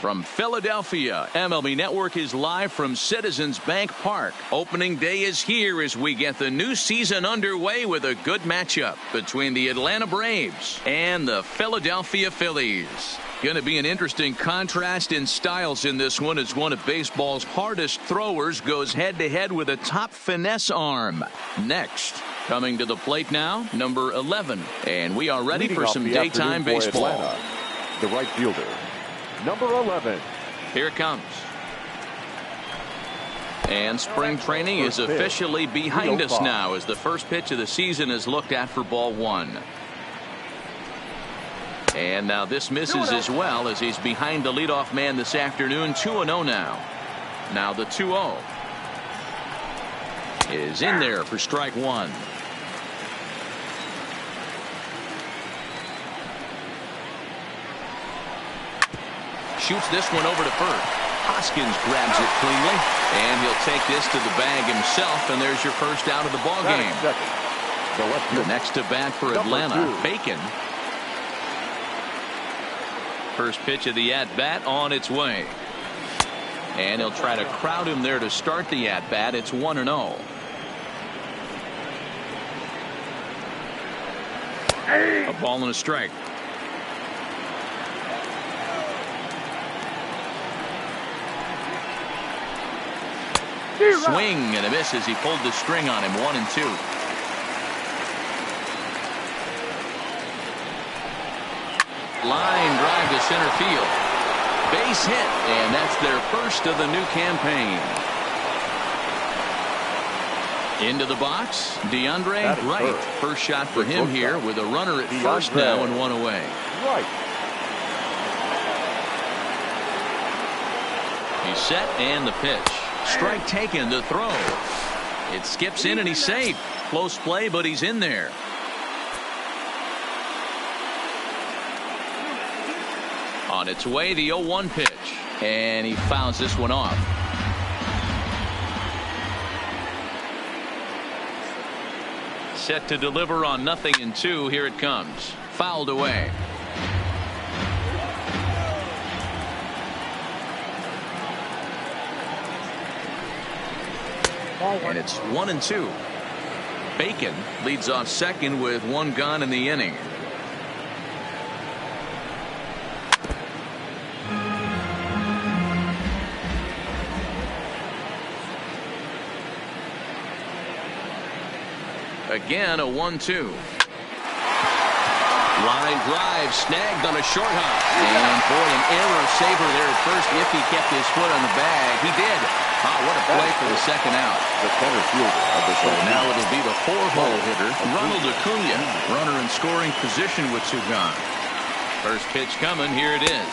From Philadelphia, MLB Network is live from Citizens Bank Park. Opening day is here as we get the new season underway with a good matchup between the Atlanta Braves and the Philadelphia Phillies. Going to be an interesting contrast in styles in this one as one of baseball's hardest throwers goes head-to-head with a top finesse arm. Next, coming to the plate now, number 11. And we are ready for some daytime baseball. Atlanta, the right fielder, number 11. Here it comes. And spring training is officially behind us now as the first pitch of the season is looked at for ball one. And now this misses as well as he's behind the leadoff man this afternoon. 2-0 now. Now the 2-0 is in there for strike one. Shoots this one over to first. Hoskins grabs it cleanly, and he'll take this to the bag himself, and there's your first out of the ball game. The next to bat for Atlanta, Bacon. First pitch of the at-bat on its way. And he'll try to crowd him there to start the at-bat. It's 1-0. A ball and a strike. Swing and a miss as he pulled the string on him. 1-2. Line drive to center field. Base hit, and that's their first of the new campaign. Into the box, DeAndre Wright. First shot for him here with a runner at first now and one away. He's set and the pitch. Strike taken, the throw. It skips in and he's safe. Close play, but he's in there. On its way, the 0-1 pitch. And he fouls this one off. Set to deliver on 0-2. Here it comes. Fouled away. And it's 1-2. Bacon leads off second with one gone in the inning. Again, a 1-2. Line drive snagged on a short hop. And boy, an error saver there at first if he kept his foot on the bag. He did. Oh, what a play for the second out. The center fielder of the so now it'll be the 4-hole hitter, Ronald Acuna. Runner in scoring position with two gone. First pitch coming. Here it is.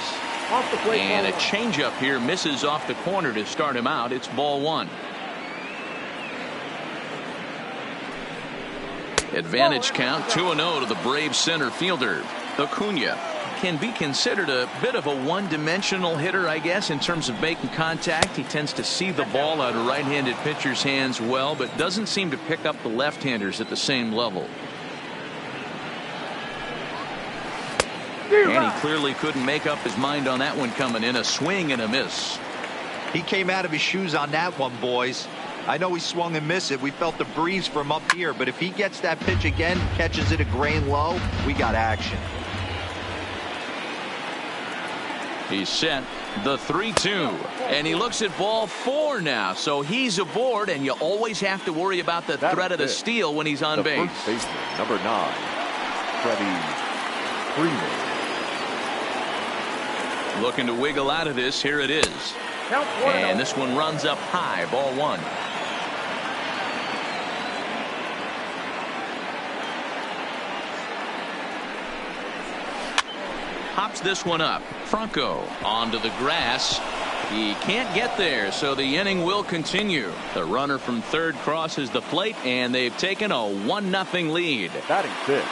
And a changeup here misses off the corner to start him out. It's ball one. Advantage count 2-0 to the Braves center fielder. Acuna can be considered a bit of a one-dimensional hitter, I guess, in terms of making contact. He tends to see the ball out of right-handed pitchers' hands well, but doesn't seem to pick up the left-handers at the same level. And he clearly couldn't make up his mind on that one coming in. A swing and a miss. He came out of his shoes on that one, boys. I know he swung and missed it. We felt the breeze from up here, but if he gets that pitch again, catches it a grain low, we got action. He's set. The 3-2. And he looks at ball four now. So he's aboard, and you always have to worry about the threat of the steal when he's on base. First baseman, number 9, Freddie Freeman. Looking to wiggle out of this. Here it is. And this one runs up high. Ball one. Hops this one up. Franco onto the grass. He can't get there, so the inning will continue. The runner from third crosses the plate, and they've taken a 1-0 lead. Batting fifth.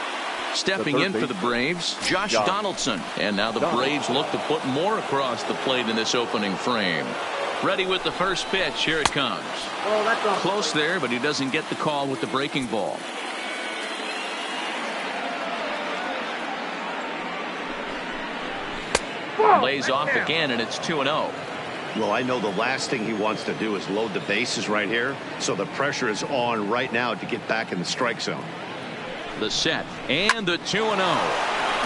Stepping in for the Braves, Josh Donaldson. And now the Braves look to put more across the plate in this opening frame. Ready with the first pitch. Here it comes. Close there, but he doesn't get the call with the breaking ball. Lays off again, and it's 2-0. Well, I know the last thing he wants to do is load the bases right here, so the pressure is on right now to get back in the strike zone. The set and the 2-0.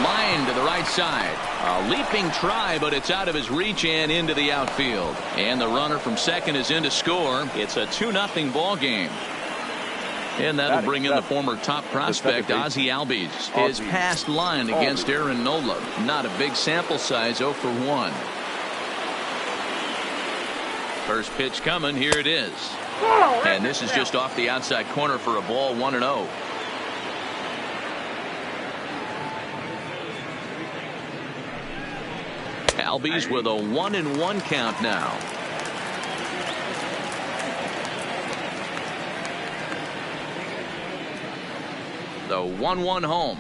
Line to the right side. A leaping try, but it's out of his reach and into the outfield. And the runner from second is in to score. It's a 2-0 ball game. And that'll bring in the former top prospect, Ozzie Albies. His past line against Aaron Nola. Not a big sample size, 0 for 1. First pitch coming. Here it is. And this is just off the outside corner for a ball, 1-0. Albies with a 1-1 count now. The 1-1 home.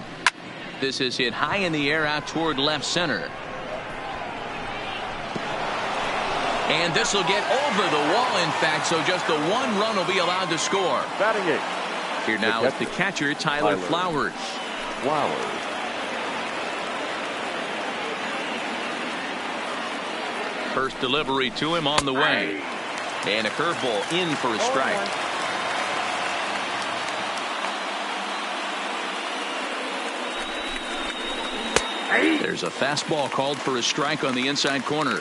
This is hit high in the air out toward left center. And this will get over the wall, in fact, so just the one run will be allowed to score. Batting it. Here now is the catcher, Tyler Flowers. First delivery to him on the way. And a curveball in for a strike. There's a fastball called for a strike on the inside corner.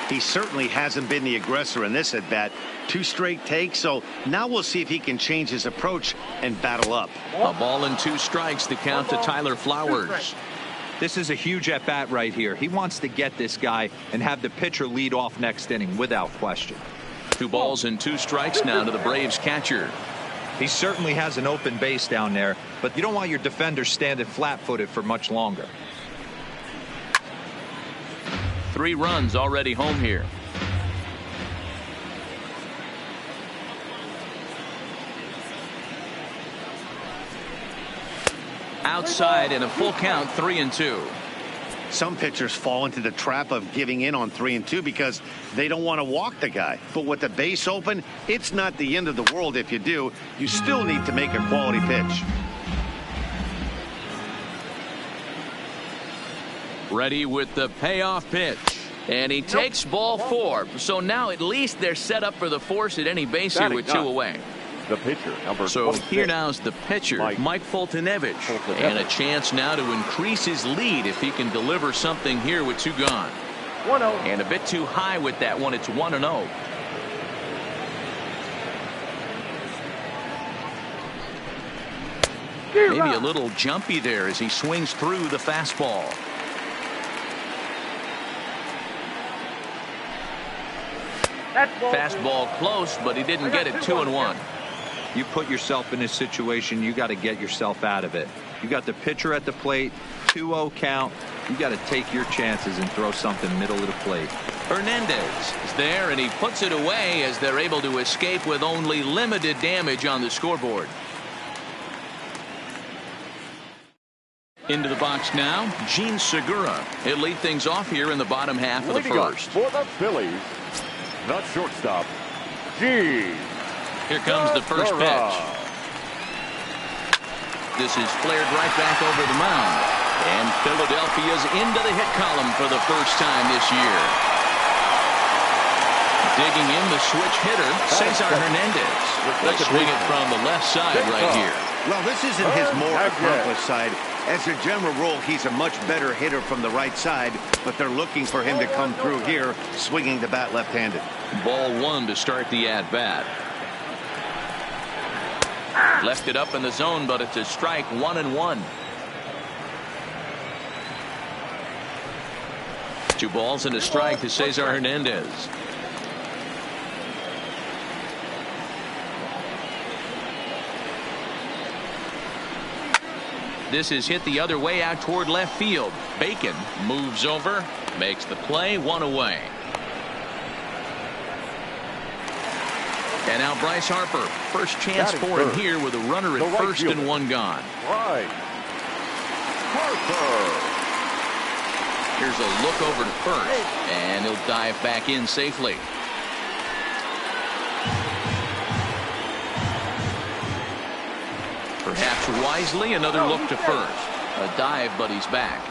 He certainly hasn't been the aggressor in this at bat. 2 straight takes, so now we'll see if he can change his approach and battle up. A ball and 2 strikes to count to Tyler Flowers. This is a huge at bat right here. He wants to get this guy and have the pitcher lead off next inning without question. 2 balls and 2 strikes now to the Braves catcher. He certainly has an open base down there, but you don't want your defender standing flat-footed for much longer. 3 runs already home here. Outside in a full count, 3-2. Some pitchers fall into the trap of giving in on 3-2 because they don't want to walk the guy. But with the base open, it's not the end of the world if you do. You still need to make a quality pitch. Ready with the payoff pitch. And he takes ball 4. So now at least they're set up for the force at any base here with 2 away. The pitcher, number so 26. Here now is the pitcher, Mike Foltynewicz. And a chance now to increase his lead if he can deliver something here with 2 gone. 1-0. And a bit too high with that one. It's 1-0. Maybe a little jumpy there as he swings through the fastball. Fastball close, but he didn't get it. 2-1. You put yourself in this situation, you got to get yourself out of it. You got the pitcher at the plate, 2-0 count. You got to take your chances and throw something middle of the plate. Hernandez is there, and he puts it away as they're able to escape with only limited damage on the scoreboard. Into the box now, Gene Segura. He'll lead things off here in the bottom half of the first. For the Phillies, the shortstop, Gene. Here comes the first pitch. This is flared right back over the mound. And Philadelphia's into the hit column for the first time this year. Digging in the switch hitter, Cesar Hernandez. They swing it from the left side right here. Well, this isn't his more accomplished side. As a general rule, he's a much better hitter from the right side, but they're looking for him to come through here, swinging the bat left-handed. Ball 1 to start the at-bat. Left it up in the zone, but it's a strike. 1-1. 2 balls and a strike to Cesar Hernandez. This is hit the other way out toward left field. Bacon moves over, makes the play, 1 away. And now Bryce Harper, first chance for him here with a runner at first and 1 gone. Right. Harper. Here's a look over to first, and he'll dive back in safely. Perhaps wisely, another look to first. A dive, but he's back.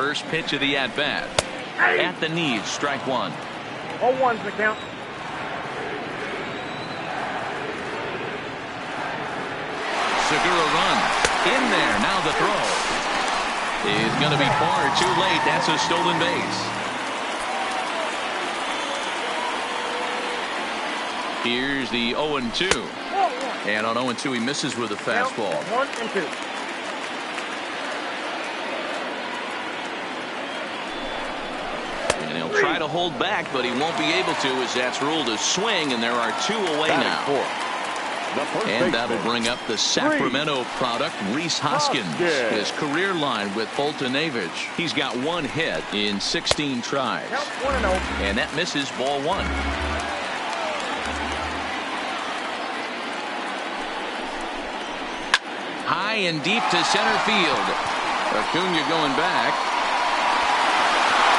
First pitch of the at-bat. At the knees, strike one. 0-1's the count. Segura runs. In there, now the throw. Is going to be far too late. That's a stolen base. Here's the 0-2. And on 0-2, he misses with a fastball. 1-2. And he'll try to hold back, but he won't be able to, as that's ruled a swing, and there are two away now. And that'll bring up the Sacramento product, Rhys Hoskins. His career line with Fulton Avage. He's got one hit in 16 tries. And that misses, ball one. High and deep to center field. Acuna going back.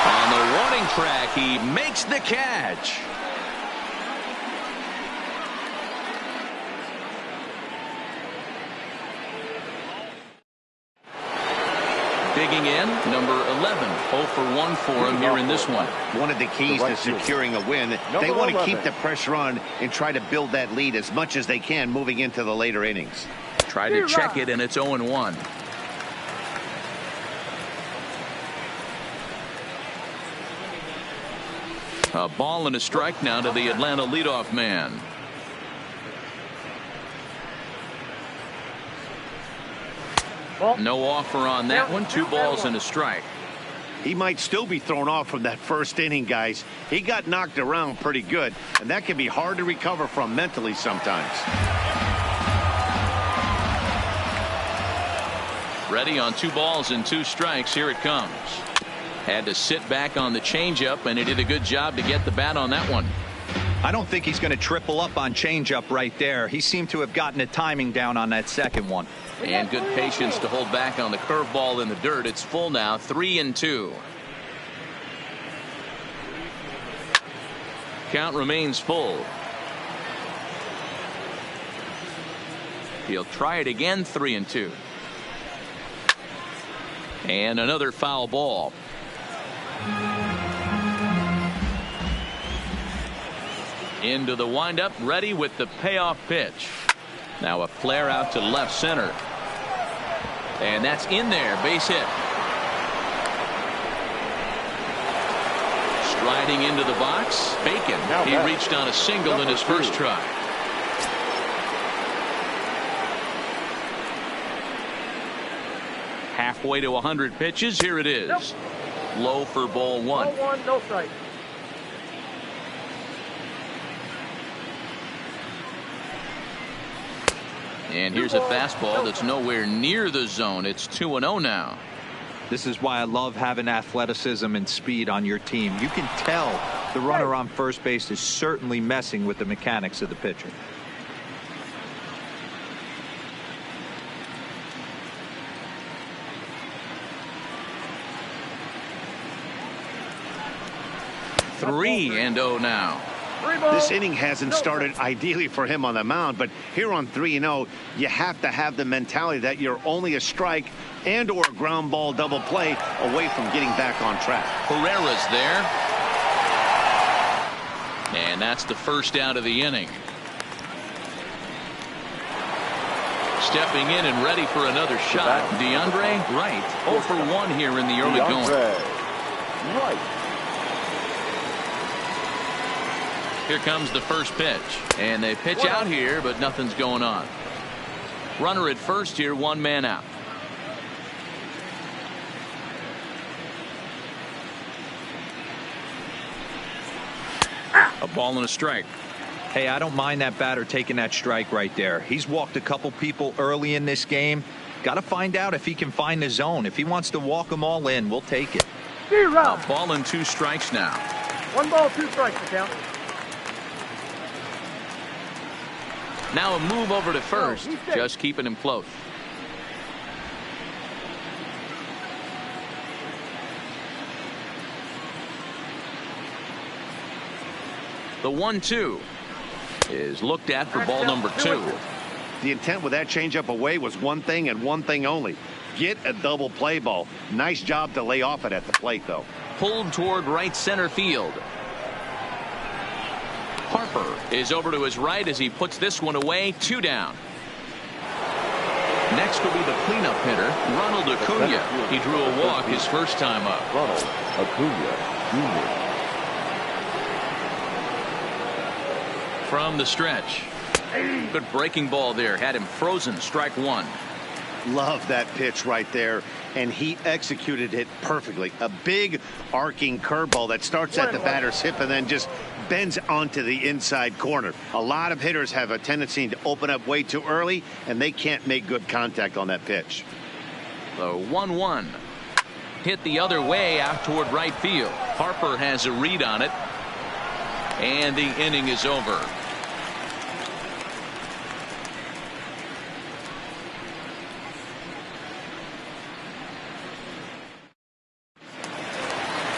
On the warning track, he makes the catch. Digging in, number 11. 0 for 1 for him here in this one. One of the keys to securing a win. They want to keep the pressure on and try to build that lead as much as they can moving into the later innings. Try to check it, and it's 0-1. A ball and a strike now to the Atlanta leadoff man. No offer on that one. 2 balls and a strike. He might still be thrown off from that first inning, guys. He got knocked around pretty good, and that can be hard to recover from mentally sometimes. Ready on 2 balls and 2 strikes. Here it comes. Had to sit back on the changeup, and he did a good job to get the bat on that one. I don't think he's going to triple up on changeup right there. He seemed to have gotten the timing down on that second one. And good patience to hold back on the curveball in the dirt. It's full now, 3-2. Count remains full. He'll try it again, 3-2. And another foul ball. Into the windup, ready with the payoff pitch. Now a flare out to left center. And that's in there, base hit. Striding into the box, Bacon. He reached on a single in his first try. Halfway to 100 pitches, here it is. Low for ball one. Ball 1, no strike. And here's a fastball that's nowhere near the zone. It's 2-0 now. This is why I love having athleticism and speed on your team. You can tell the runner on first base is certainly messing with the mechanics of the pitcher. Three and 0 now. This inning hasn't started ideally for him on the mound, but here on 3-0, you have to have the mentality that you're only a strike and or a ground ball double play away from getting back on track. Herrera's there. And that's the first out of the inning. Stepping in and ready for another shot. DeAndre Wright. 0 for 1 here in the early going. Right. Here comes the first pitch. And they pitch out here, but nothing's going on. Runner at first here, 1 man out. A ball and a strike. Hey, I don't mind that batter taking that strike right there. He's walked a couple people early in this game. Got to find out if he can find the zone. If he wants to walk them all in, we'll take it. A ball and 2 strikes now. 1 ball, 2 strikes to count. Now a move over to first, just keeping him close. The 1-2 is looked at for ball number 2. The intent with that changeup away was one thing and one thing only. Get a double play ball. Nice job to lay off it at the plate, though. Pulled toward right center field. Harper is over to his right as he puts this one away. 2 down. Next will be the cleanup hitter, Ronald Acuna. He drew a walk his first time up. Ronald Acuna Jr. From the stretch. Good breaking ball there. Had him frozen. Strike 1. Love that pitch right there, and he executed it perfectly. A big arcing curveball that starts at the batter's hip and then just bends onto the inside corner. A lot of hitters have a tendency to open up way too early, and they can't make good contact on that pitch. The 1-1. Hit the other way out toward right field. Harper has a read on it, and the inning is over.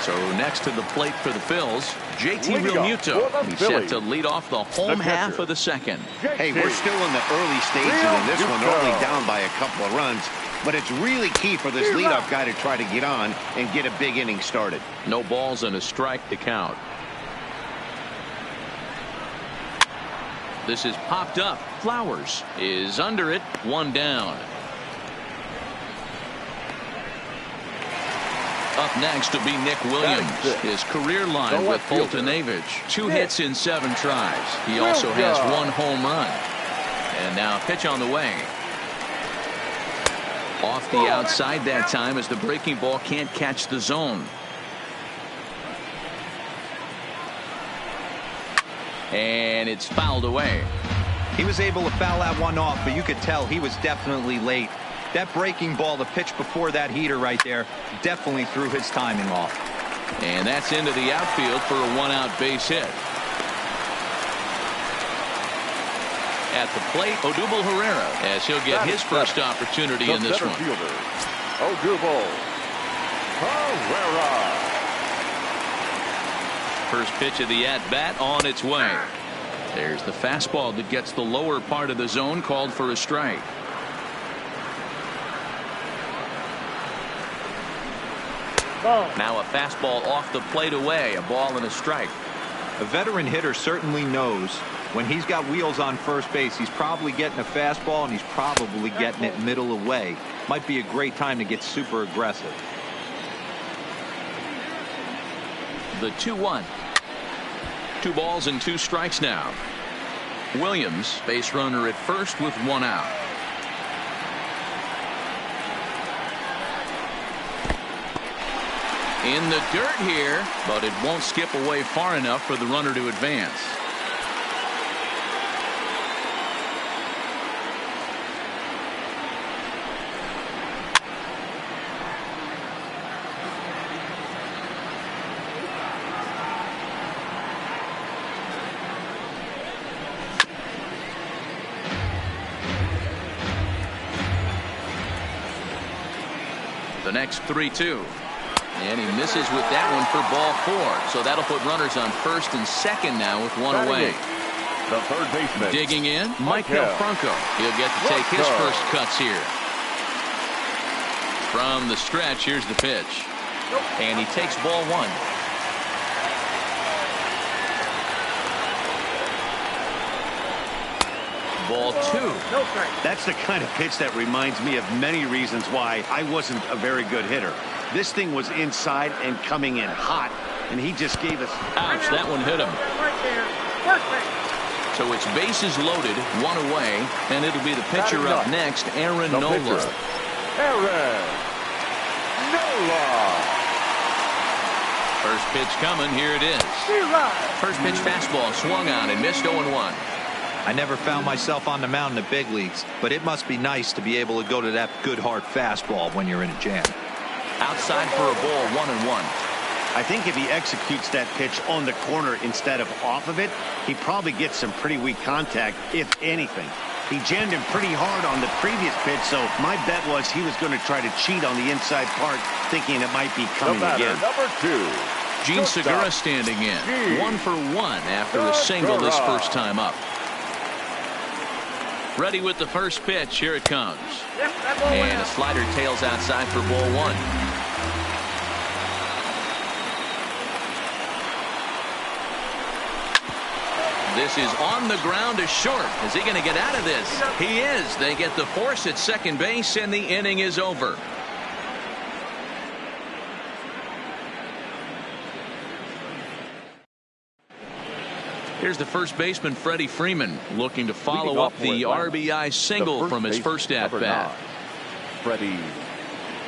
So next to the plate for the Phillies, JT Realmuto. He's set to lead off the home half of the second. Hey, we're still in the early stages in this one. They're only down by a couple of runs. But it's really key for this leadoff guy to try to get on and get a big inning started. No balls and a strike to count. This is popped up. Flowers is under it. 1 down. Up next to be Nick Williams. His career line with Fulton-Avich. 2 hits in 7 tries. He also has 1 home run. And now pitch on the way. Off the outside that time as the breaking ball can't catch the zone. And it's fouled away. He was able to foul that one off, but you could tell he was definitely late. That breaking ball, the pitch before that heater right there, definitely threw his timing off. And that's into the outfield for a 1-out base hit. At the plate, Odubel Herrera, as he'll get his first opportunity in this one. Odubel Herrera. First pitch of the at-bat on its way. There's the fastball that gets the lower part of the zone, called for a strike. Now a fastball off the plate away, a ball and a strike. A veteran hitter certainly knows when he's got wheels on first base, he's probably getting a fastball and he's probably getting it middle away. Might be a great time to get super aggressive. The 2-1. 2 balls and 2 strikes now. Williams, base runner at first with 1 out. In the dirt here, but it won't skip away far enough for the runner to advance. The next 3-2. And he misses with that one for ball 4. So that'll put runners on first and second now with 1 away. The third baseman. Digging in, Michael Franco. He'll get to take his first cuts here. From the stretch, here's the pitch. And he takes ball 1. Ball 2. That's the kind of pitch that reminds me of many reasons why I wasn't a very good hitter. This thing was inside and coming in hot, and he just gave us. Ouch, that one hit him. Right there. Perfect. So it's bases loaded, 1 away, and it'll be the pitcher up next, Aaron Nola. Aaron Nola. First pitch coming, here it is. First pitch fastball swung on and missed 0-1. I never found myself on the mound in the big leagues, but it must be nice to be able to go to that good hard fastball when you're in a jam. Outside for a ball, 1-1. I think if he executes that pitch on the corner instead of off of it, he probably gets some pretty weak contact, if anything. He jammed him pretty hard on the previous pitch, so my bet was he was going to try to cheat on the inside part, thinking it might be coming again. Number 2. Gene Segura standing in. 1 for 1 after a single this first time up. Ready with the first pitch. Here it comes. And a slider tails outside for ball one. This is on the ground to short. Is he going to get out of this? He is. They get the force at second base, and the inning is over. Here's the first baseman, Freddie Freeman, looking to follow up the RBI single from his first at-bat. Freddie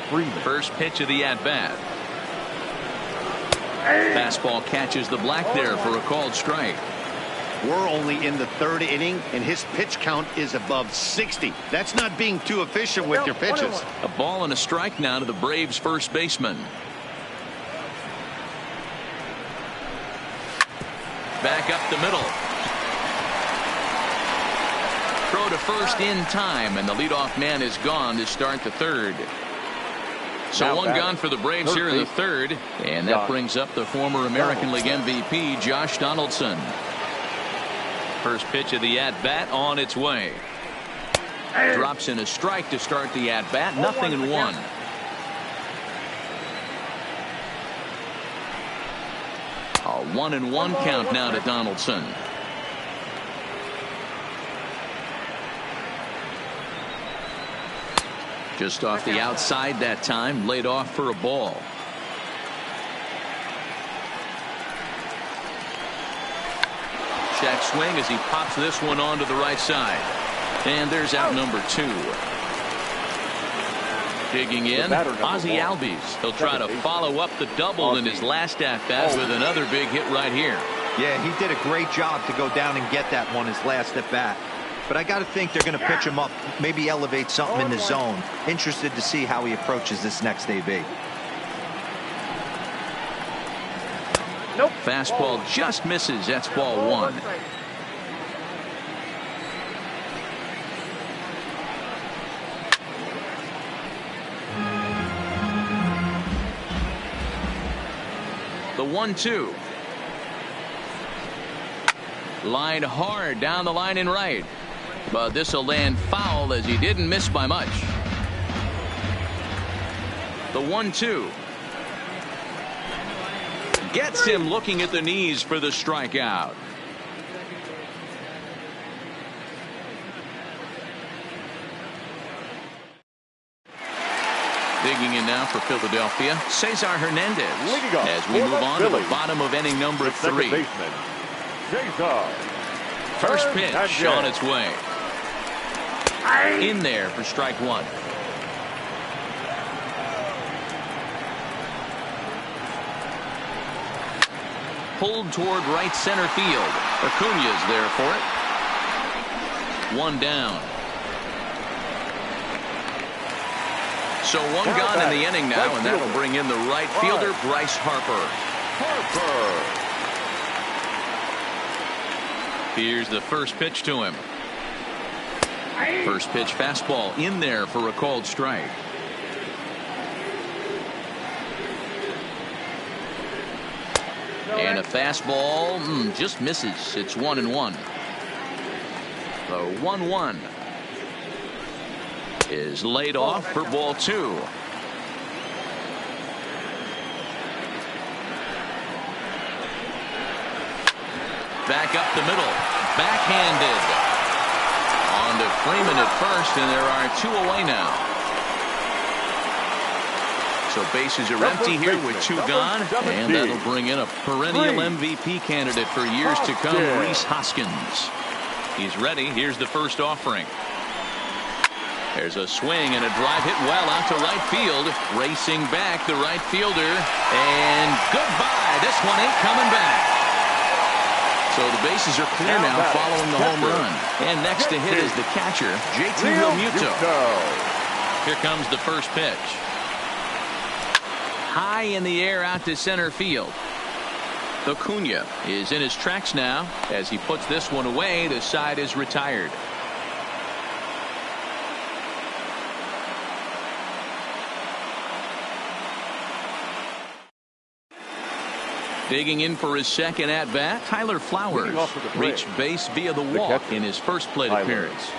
Freeman. First pitch of the at-bat. Fastball catches the black there for a called strike. We're only in the third inning, and his pitch count is above 60. That's not being too efficient with your pitches. A ball and a strike now to the Braves' first baseman. Back up the middle. Throw to first in time, and the leadoff man is gone to start the third. So one gone for the Braves here in the third, and that brings up the former American League MVP, Josh Donaldson. First pitch of the at-bat on its way. Drops in a strike to start the at-bat. 0-1. A 1-1 count now to Donaldson. Just off the outside that time, laid off for a ball. Check swing as he pops this one onto the right side. And there's out number 2. Digging in, Ozzie Albies. He'll try to follow up the double in his last at-bat with another big hit right here. Yeah, he did a great job to go down and get that one his last at-bat. But I got to think they're going to pitch him up, maybe elevate something in the zone. Interested to see how he approaches this next AB. Nope. Fastball just misses. That's ball 1. The 1-2. Line hard down the line and right. But this will land foul as he didn't miss by much. The 1-2. Gets him looking at the knees for the strikeout. Digging in now for Philadelphia, Cesar Hernandez. As we move on to the bottom of inning number 3. First pitch on its way. In there for strike 1. Pulled toward right center field. Acuña's there for it. 1 down. So 1 gone in the inning now, and that will bring in the right fielder, Bryce Harper. Here's the first pitch to him. First pitch fastball in there for a called strike. And a fastball just misses. It's 1-1. The 1-1 is laid off for ball 2. Back up the middle. Backhanded. On to Freeman at first, and there are 2 away now. So bases are empty here with 2 gone, and that'll bring in a perennial MVP candidate for years to come, Rhys Hoskins. He's ready. Here's the first offering. There's a swing and a drive hit well out to right field. Racing back the right fielder, and goodbye. This one ain't coming back. So the bases are clear now following the home run. And next to hit is the catcher, JT Realmuto. Here comes the first pitch. High in the air out to center field. Acuña is in his tracks now. As he puts this one away, the side is retired. Digging in for his second at-bat, Tyler Flowers reached base via the walk in his first plate appearance.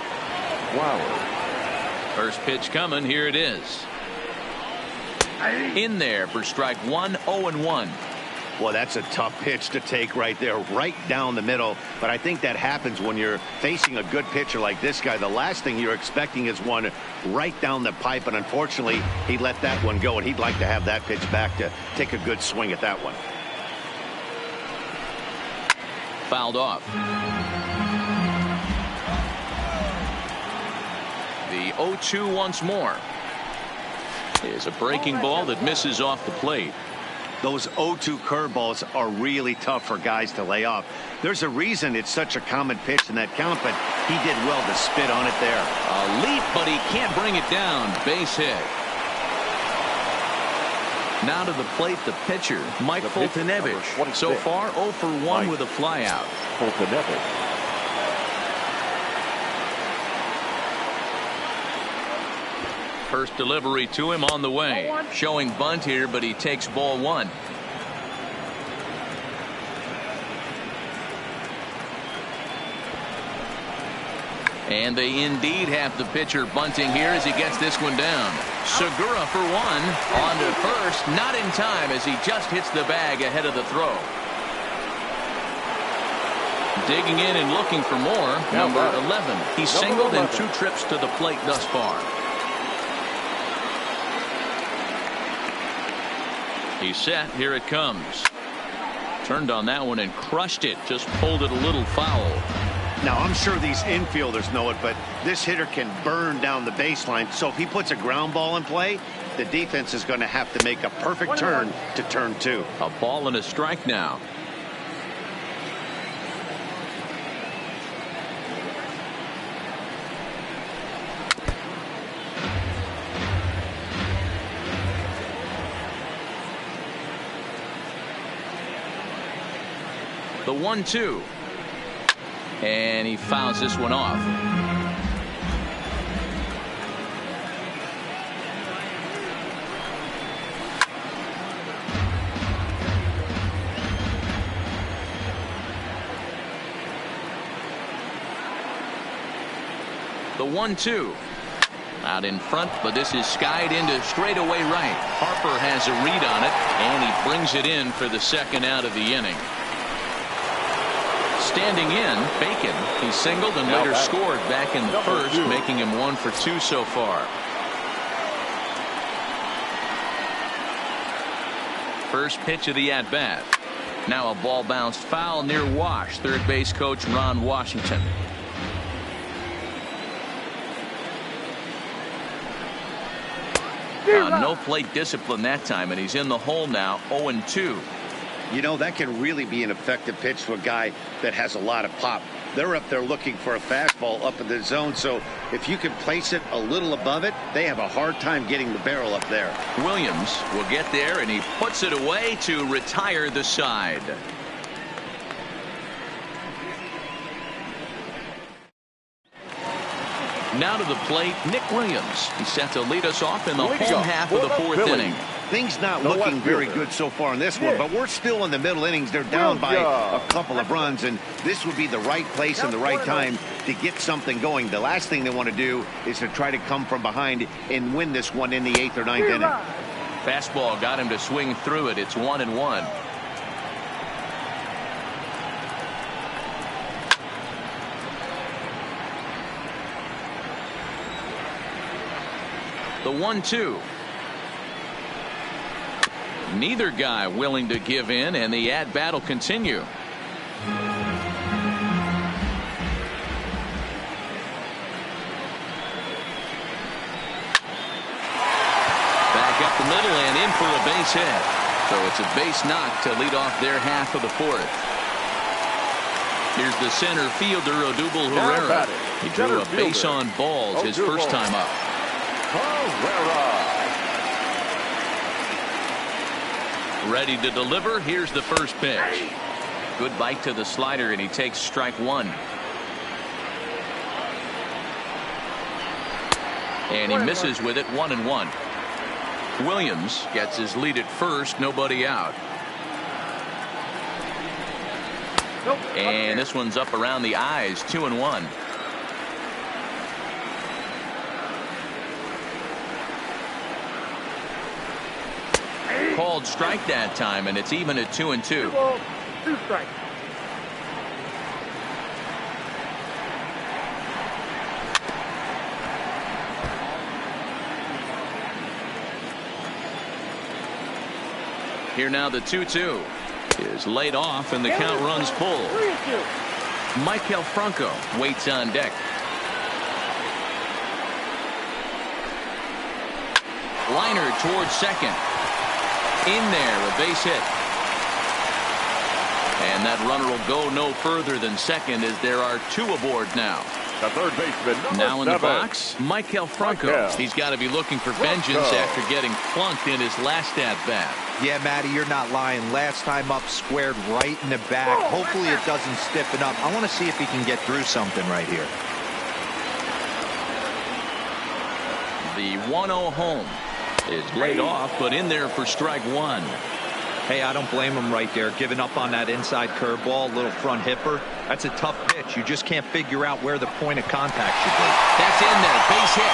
Flowers. First pitch coming. Here it is. In there for strike one. 0-1. Well, that's a tough pitch to take right there, right down the middle. But I think that happens when you're facing a good pitcher like this guy. The last thing you're expecting is one right down the pipe. And unfortunately, he let that one go. And he'd like to have that pitch back to take a good swing at that one. Fouled off. The 0-2 once more. Is a breaking ball that misses off the plate. Those 0-2 curveballs are really tough for guys to lay off. There's a reason it's such a common pitch in that count, but he did well to spit on it there. A leap, but he can't bring it down. Base hit. Now to the plate, the pitcher, Mike Foltynewicz. So far, 0 for 1 with a flyout. Foltynewicz. First delivery to him on the way. Showing bunt here, but he takes ball one. And they indeed have the pitcher bunting here as he gets this one down. Segura for one. On to first. Not in time as he just hits the bag ahead of the throw. Digging in and looking for more. Number 11. He's singled in 2 trips to the plate thus far. He's set. Here it comes. Turned on that one and crushed it. Just pulled it a little foul. Now, I'm sure these infielders know it, but this hitter can burn down the baseline. So if he puts a ground ball in play, the defense is going to have to make a perfect turn to turn 2. A ball and a strike now. The 1-2. And he fouls this one off. The 1-2. Out in front, but this is skied into straightaway right. Harper has a read on it, and he brings it in for the second out of the inning. Standing in, Bacon. He singled and later scored back in the first, making him 1 for 2 so far. First pitch of the at-bat. Now a ball bounced foul near Wash. Third base coach Ron Washington. No plate discipline that time, and he's in the hole now. 0-2. You know, that can really be an effective pitch to a guy that has a lot of pop. They're up there looking for a fastball up in the zone, so if you can place it a little above it, they have a hard time getting the barrel up there. Williams will get there, and he puts it away to retire the side. Now to the plate, Nick Williams. He's set to lead us off in the home half of the 4th inning. Things not looking very good so far in this one, but we're still in the middle innings. They're down by a couple of runs, and this would be the right place and the right time to get something going. The last thing they want to do is to try to come from behind and win this one in the 8th or 9th inning. Fastball got him to swing through it. It's 1-1. The 1-2. Neither guy willing to give in, and the at-bat will continue. Back up the middle and in for a base hit. So it's a base knock to lead off their half of the 4th. Here's the center fielder, Odubel Herrera. He drew a base on balls his first time up. Ready to deliver. Here's the first pitch. Good bite to the slider, and he takes strike 1. And he misses with it. 1-1. Williams gets his lead at first. Nobody out. And this one's up around the eyes. 2-1. called strike that time, and it's even at 2-2. 2 balls, 2 strikes. Here now the 2-2 is laid off, and the count runs full. 3-2. Michael Franco waits on deck. Liner towards second. In there, a base hit. And that runner will go no further than second, as there are 2 aboard now. The third baseman, Now in number the 7. box, Michael Franco. He's got to be looking for vengeance after getting flunked in his last at-bat. Yeah, Matty, you're not lying. Last time up, squared right in the back. Hopefully it doesn't stiffen up. I want to see if he can get through something right here. The 1-0 home is laid off, but in there for strike 1. Hey, I don't blame him right there. Giving up on that inside curveball, little front hipper. That's a tough pitch. You just can't figure out where the point of contact should be. That's in there. Base hit.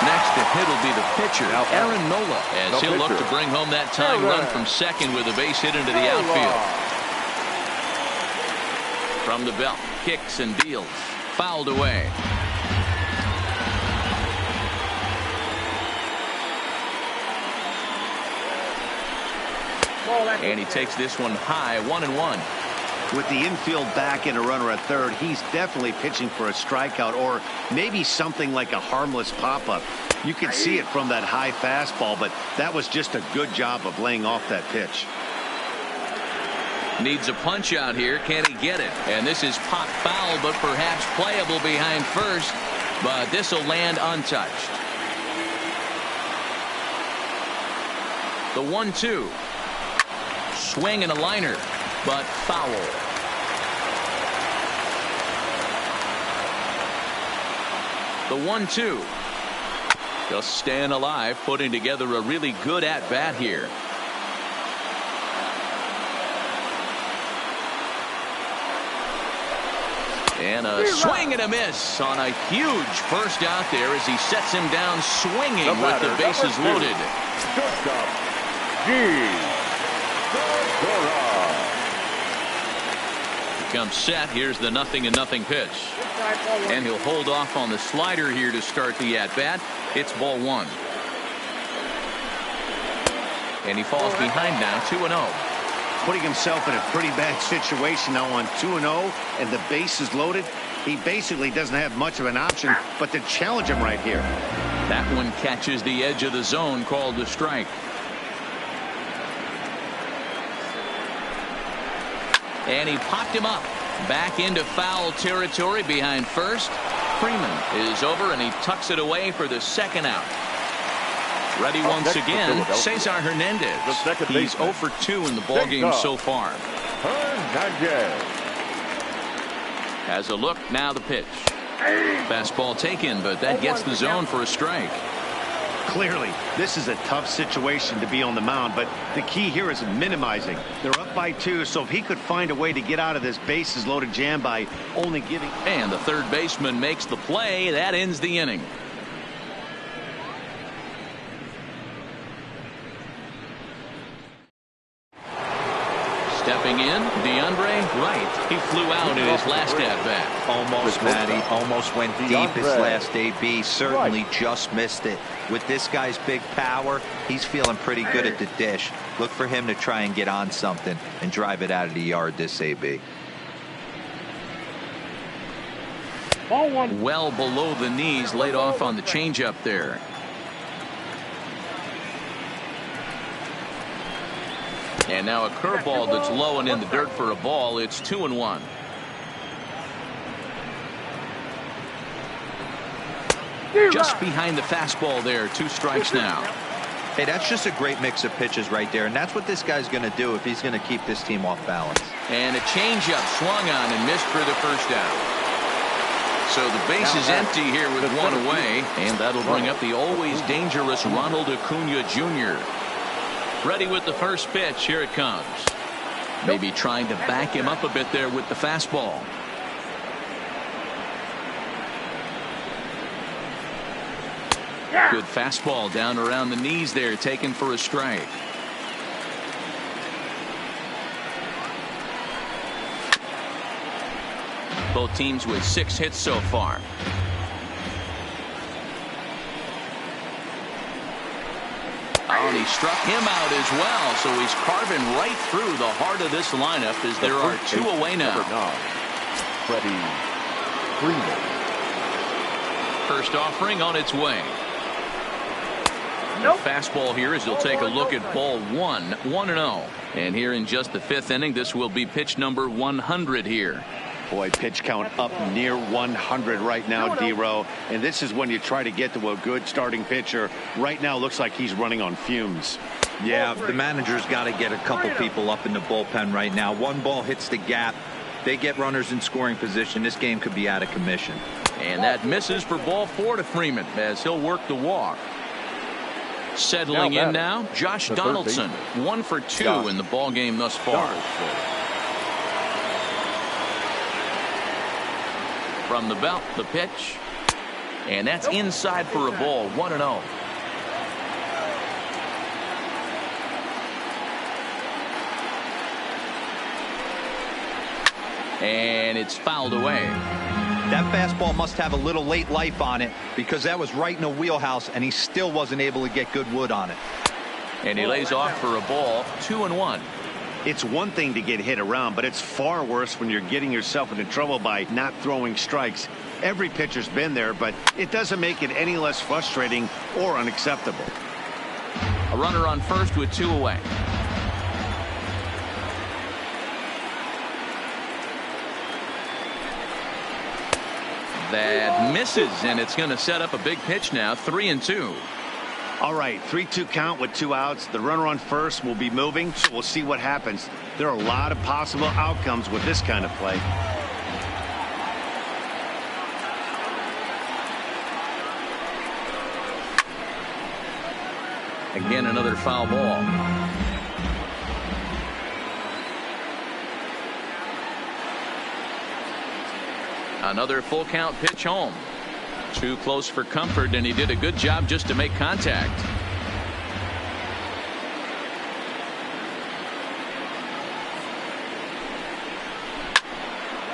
Next to hit will be the pitcher, Aaron Nola, as he'll look to bring home that tying run from second with a base hit into the outfield. From the belt, kicks and deals. Fouled away. And he takes this one high, 1-1. With the infield back and a runner at third, he's definitely pitching for a strikeout, or maybe something like a harmless pop-up. You can see it from that high fastball, but that was just a good job of laying off that pitch. Needs a punch out here. Can he get it? And this is pop foul, but perhaps playable behind first. But this will land untouched. The 1-2. Swing and a liner, but foul. The 1-2. Just staying alive, putting together a really good at-bat here. And a swing and a miss on a huge first out there as he sets him down swinging with the bases loaded. Shortstop, G. He comes set. Here's the 0-0 pitch. And he'll hold off on the slider here to start the at-bat. It's ball 1. And he falls behind now, 2-0. Putting himself in a pretty bad situation now on 2-0, and the base is loaded. He basically doesn't have much of an option but to challenge him right here. That one catches the edge of the zone, called a strike. And he popped him up. Back into foul territory behind first. Freeman is over, and he tucks it away for the second out. Ready once again, Cesar Hernandez. He's 0 for 2 in the ballgame so far. Hernandez has a look, now the pitch. Fastball taken, but that gets the zone for a strike. Clearly, this is a tough situation to be on the mound, but the key here is minimizing. They're up by 2, so if he could find a way to get out of this bases loaded jam by only giving. And the third baseman makes the play. That ends the inning. Stepping in, DeAndre Wright. He flew out in his last at-bat. Almost, Matty. Almost went deep his last AB. Certainly just missed it. With this guy's big power, he's feeling pretty good at the dish. Look for him to try and get on something and drive it out of the yard this AB. Ball 1. Well below the knees, laid off on the changeup there. And now a curveball that's low and in the dirt for a ball. It's 2-1. Just behind the fastball there. 2 strikes now. Hey, that's just a great mix of pitches right there, and that's what this guy's going to do if he's going to keep this team off balance. And a changeup swung on and missed for the first out. So the base is empty here with 1 away, and that'll bring up the always dangerous Ronald Acuna Jr. Ready with the first pitch. Here it comes. Maybe trying to back him up a bit there with the fastball. Good fastball down around the knees there, taken for a strike. Both teams with 6 hits so far. Oh, and he struck him out as well, so he's carving right through the heart of this lineup as there are 2 away now. Freddie Freeman. First offering on its way. Nope. Fastball here as he'll take a look at ball 1, 1-0. And here in just the 5th inning, this will be pitch number 100 here. Boy, pitch count up near 100 right now, D-Row. And this is when you try to get to a good starting pitcher. Right now, looks like he's running on fumes. Yeah, the manager's got to get a couple people up in the bullpen right now. One ball hits the gap. They get runners in scoring position. This game could be out of commission. And that misses for ball 4 to Freeman as he'll work the walk. Settling in now, Josh Donaldson. 1 for 2 in the ball game thus far. From the belt, the pitch. And that's inside for a ball, 1-0. And it's fouled away. That fastball must have a little late life on it because that was right in the wheelhouse and he still wasn't able to get good wood on it. And he lays off for a ball, 2-1. It's one thing to get hit around, but it's far worse when you're getting yourself into trouble by not throwing strikes. Every pitcher's been there, but it doesn't make it any less frustrating or unacceptable. A runner on first with 2 away. That misses, and it's going to set up a big pitch now, 3-2. All right, 3-2 count with 2 outs. The runner on first will be moving, so we'll see what happens. There are a lot of possible outcomes with this kind of play. Again, another foul ball. Another full count pitch home. Too close for comfort, and he did a good job just to make contact.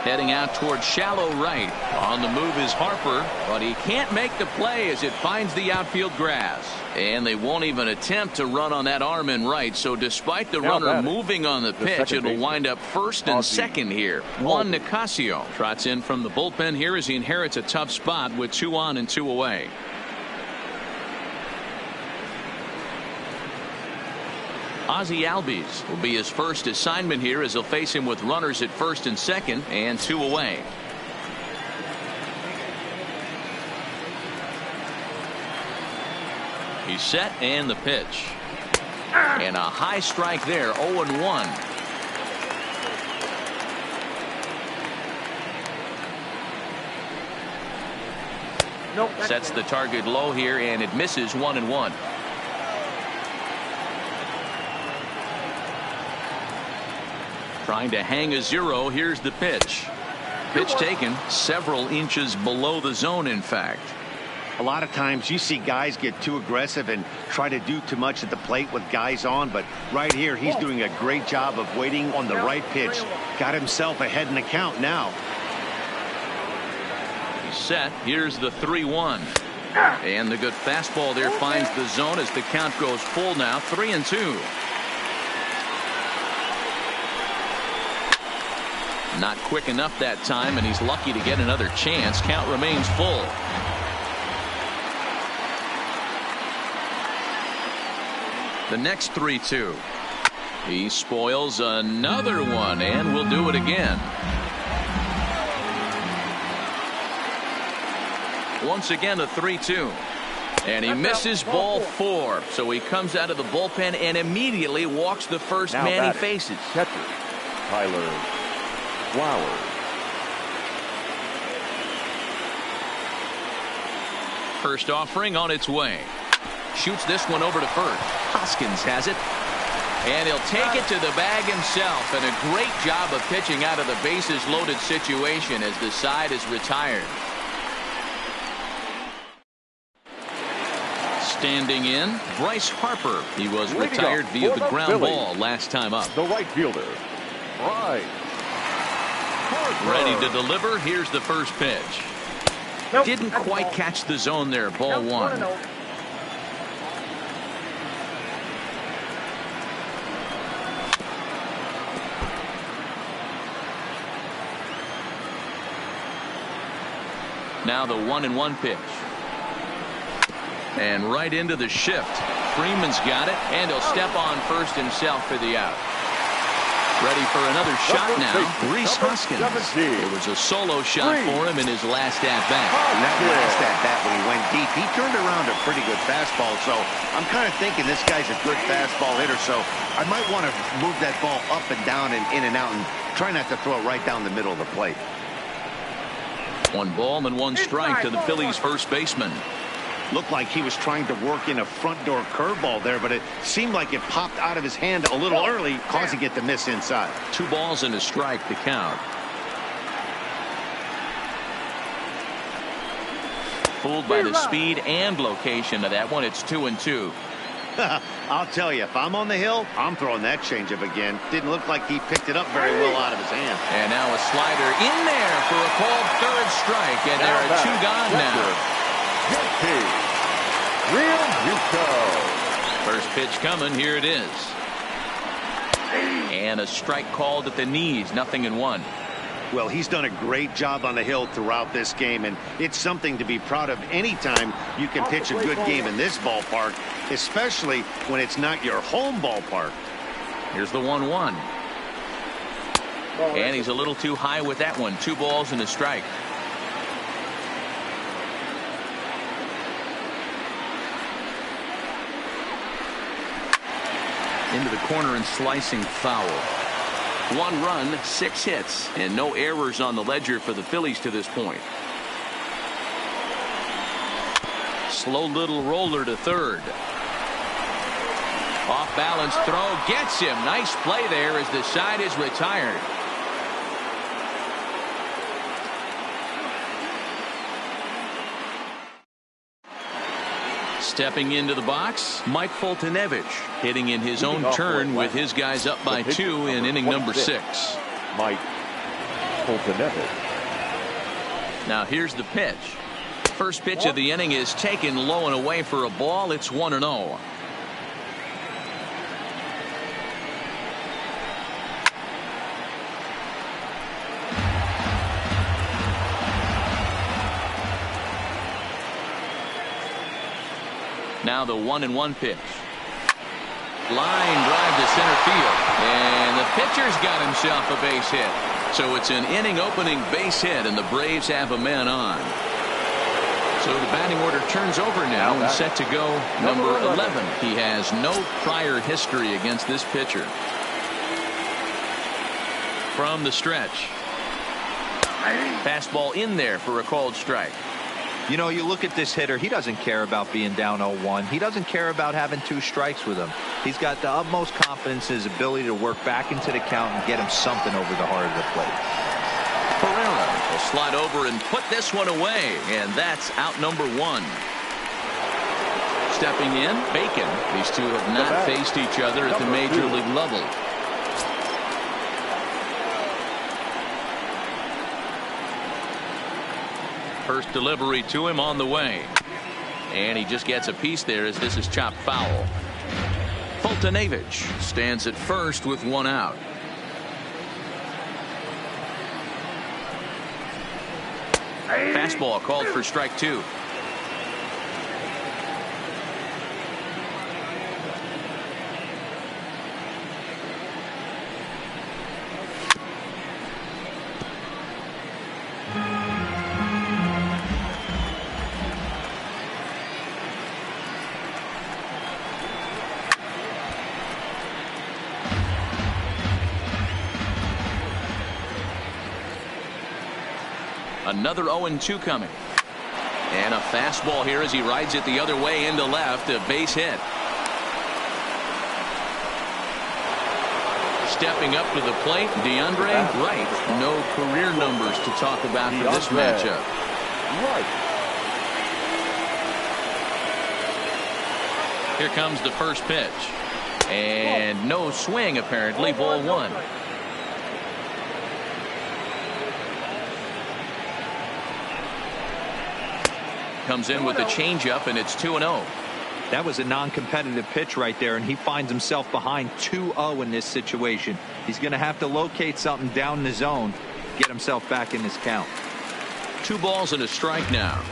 Heading out towards shallow right. On the move is Harper, but he can't make the play as it finds the outfield grass. And they won't even attempt to run on that arm in right, so despite the runner moving on the pitch, it'll wind up first and second here. Juan Nicasio trots in from the bullpen here as he inherits a tough spot with 2 on and 2 away. Ozzie Albies will be his first assignment here as he'll face him with runners at first and second and 2 away. He's set and the pitch. And a high strike there, 0-1. Nope. Sets the target low here and it misses, 1-1. Trying to hang a 0. Here's the pitch. Pitch taken several inches below the zone, in fact. A lot of times you see guys get too aggressive and try to do too much at the plate with guys on, but right here he's doing a great job of waiting on the right pitch. Got himself ahead in the count now. He's set. Here's the 3-1. And the good fastball there finds the zone as the count goes full now, 3-2. Not quick enough that time, and he's lucky to get another chance. Count remains full. The next 3-2. He spoils another one, and will do it again. Once again, a 3-2. And he misses ball 4. So he comes out of the bullpen and immediately walks the first man he faces. Catcher, Tyler Flowers. First offering on its way. Shoots this one over to first. Hoskins has it. And he'll take it to the bag himself. And a great job of pitching out of the bases loaded situation as the side is retired. Standing in, Bryce Harper. He was Leading retired off via for the the ground Phillies, ball last time up. the right fielder, Bryce Harper. Ready to deliver. Here's the first pitch. Nope, Didn't that's quite ball. catch the zone there. Ball Nope, one. 1-0. Now the 1-1 pitch. And right into the shift. Freeman's got it, and he'll step on first himself for the out. Ready for another shot now. Reese Hoskins. It was a solo shot for him in his last at-bat. And that last at-bat when he went deep, he turned around a pretty good fastball. So I'm kind of thinking this guy's a good fastball hitter. So I might want to move that ball up and down and in and out and try not to throw it right down the middle of the plate. 1 ball and 1 strike to the Phillies first baseman. Looked like he was trying to work in a front door curveball there, but it seemed like it popped out of his hand a little early, causing it to miss inside. 2 balls and a strike to count. Fooled by the speed and location of that one. It's 2-2. I'll tell you, if I'm on the hill, I'm throwing that changeup again. Didn't look like he picked it up very well out of his hand. And now a slider in there for a called third strike, and there are 2 gone now. First pitch coming. Here it is. And a strike called at the knees. 0-1. Well, he's done a great job on the hill throughout this game, and it's something to be proud of anytime you can pitch a good game in this ballpark, especially when it's not your home ballpark. Here's the 1-1. And he's a little too high with that one. 2 balls and a strike. Into the corner and slicing foul. 1 run, 6 hits, and no errors on the ledger for the Phillies to this point. Slow little roller to third. Off balance throw gets him. Nice play there as the side is retired. Stepping into the box, Mike Foltynewicz hitting in his own turn with his guys up by 2 in inning number 6. Mike Foltynewicz. Now here's the pitch. First pitch of the inning is taken low and away for a ball. It's 1-0. Now the 1-1 pitch. Line drive to center field. And the pitcher's got himself a base hit. So it's an inning opening base hit, and the Braves have a man on. So the batting order turns over now and set to go number 11. He has no prior history against this pitcher. From the stretch. Fastball in there for a called strike. You know, you look at this hitter, he doesn't care about being down 0-1. He doesn't care about having 2 strikes with him. He's got the utmost confidence in his ability to work back into the count and get him something over the heart of the plate. Pereira will slide over and put this one away, and that's out number 1. Stepping in, Bacon. These two have not faced each other at the major league level. First delivery to him on the way. And he just gets a piece there as this is chopped foul. Foltynewicz stands at first with 1 out. Fastball called for strike 2. Another 0-2 coming. And a fastball here as he rides it the other way into left. A base hit. Stepping up to the plate, DeAndre Wright. No career numbers to talk about for this matchup. Here comes the first pitch. And no swing, apparently. Ball one. Comes in with a changeup, and it's 2-0. That was a non-competitive pitch right there, and he finds himself behind 2-0 in this situation. He's going to have to locate something down the zone, get himself back in this count. 2 balls and a strike now.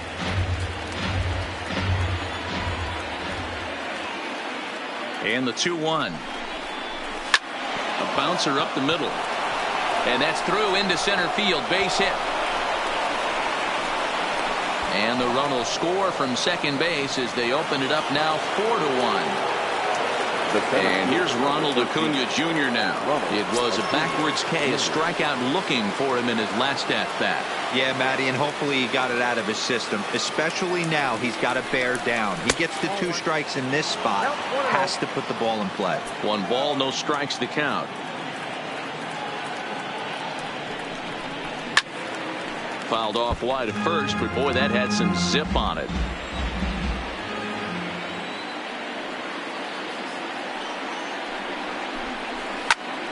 And the 2-1. A bouncer up the middle. And that's through into center field. Base hit. And the run will score from second base as they open it up now 4-1. And here's Ronald Acuna Jr. now. It was a backwards K, a strikeout looking for him in his last at bat. Yeah, Matty, and hopefully he got it out of his system. Especially now, he's got to bear down. He gets the 2 strikes in this spot, has to put the ball in play. 1 ball, no strikes to count. Fouled off wide at first, but boy, that had some zip on it.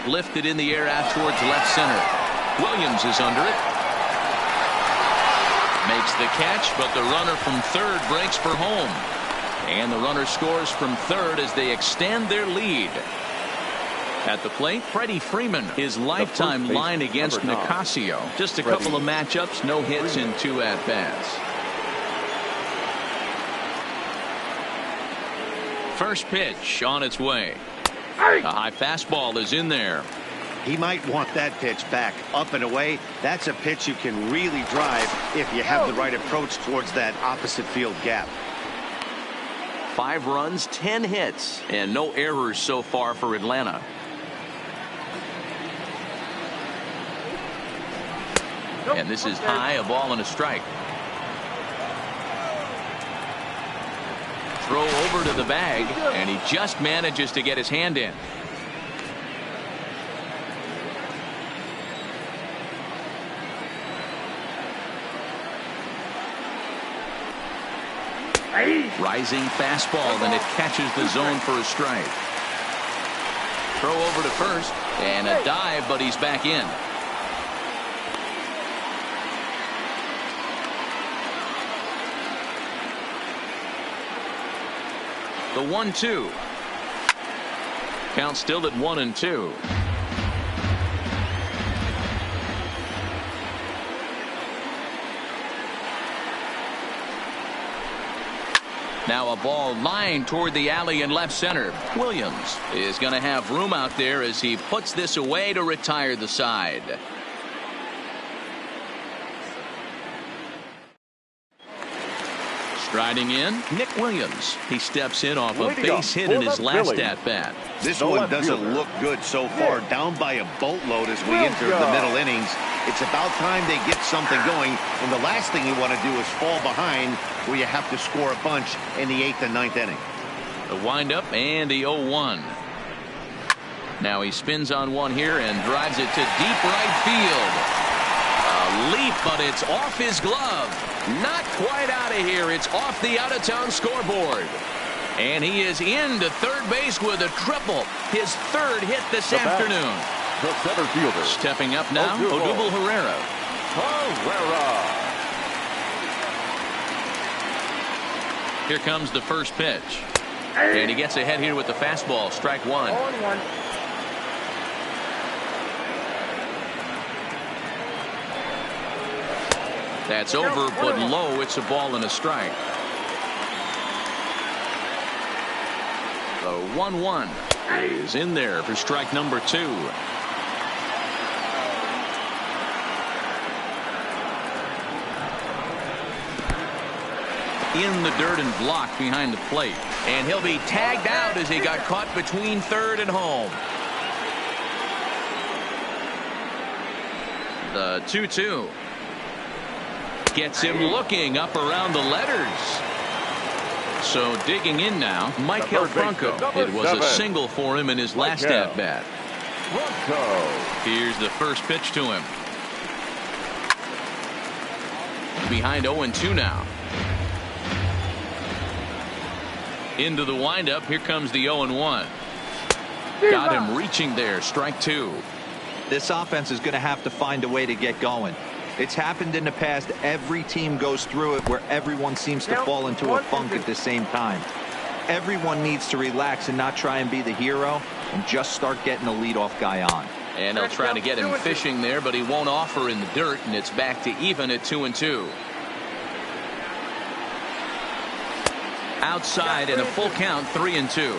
Lifted in the air out towards left center. Williams is under it. Makes the catch, but the runner from third breaks for home. And the runner scores from third as they extend their lead. At the plate, Freddie Freeman, his lifetime line against Nicasio. Just a couple of matchups, no hits in 2 at-bats. First pitch on its way. A high fastball is in there. He might want that pitch back up and away. That's a pitch you can really drive if you have the right approach towards that opposite field gap. 5 runs, 10 hits, and no errors so far for Atlanta. And this is high, a ball and a strike. Throw over to the bag, and he just manages to get his hand in. Rising fastball, and it catches the zone for a strike. Throw over to first, and a dive, but he's back in. The 1-2. Count still at 1-2. Now a ball lined toward the alley in left center. Williams is going to have room out there as he puts this away to retire the side. Striding in, Nick Williams. He steps in off a base hit in his last at-bat. This one doesn't look good so far. Down by a boatload as we enter the middle innings. It's about time they get something going. And the last thing you want to do is fall behind where you have to score a bunch in the 8th and 9th inning. The windup and the 0-1. Now he spins on one here and drives it to deep right field. A leap, but it's off his glove. Not quite out of here. It's off the out-of-town scoreboard. And he is into third base with a triple. His 3rd hit this afternoon. The center fielder. Stepping up now, Odubel Herrera. Here comes the first pitch. And he gets ahead here with the fastball. Strike 1. 0-1. That's over, but low. It's a ball and a strike. The 1-1 is in there for strike number 2. In the dirt and blocked behind the plate. And he'll be tagged out as he got caught between third and home. The 2-2. Gets him looking up around the letters. So digging in now, Michael Franco. It was a single for him in his last at-bat. Here's the first pitch to him. Behind 0-2 now. Into the windup. Here comes the 0-1. Got him reaching there. Strike two. This offense is going to have to find a way to get going. It's happened in the past. Every team goes through it where everyone seems to fall into a funk at the same time. Everyone needs to relax and not try and be the hero and just start getting the leadoff guy on. And they'll try to get him fishing there, but he won't offer in the dirt, and it's back to even at 2-2. Outside and a full count, 3-2.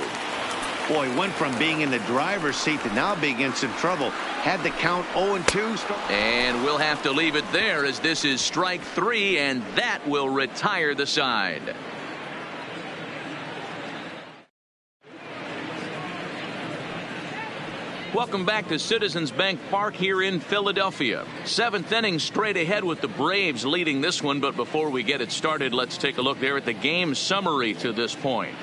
Boy, went from being in the driver's seat to now being in some trouble. Had the count 0-2. And we'll have to leave it there as this is strike three, and that will retire the side. Welcome back to Citizens Bank Park here in Philadelphia. Seventh inning straight ahead with the Braves leading this one. But before we get it started, let's take a look there at the game summary to this point.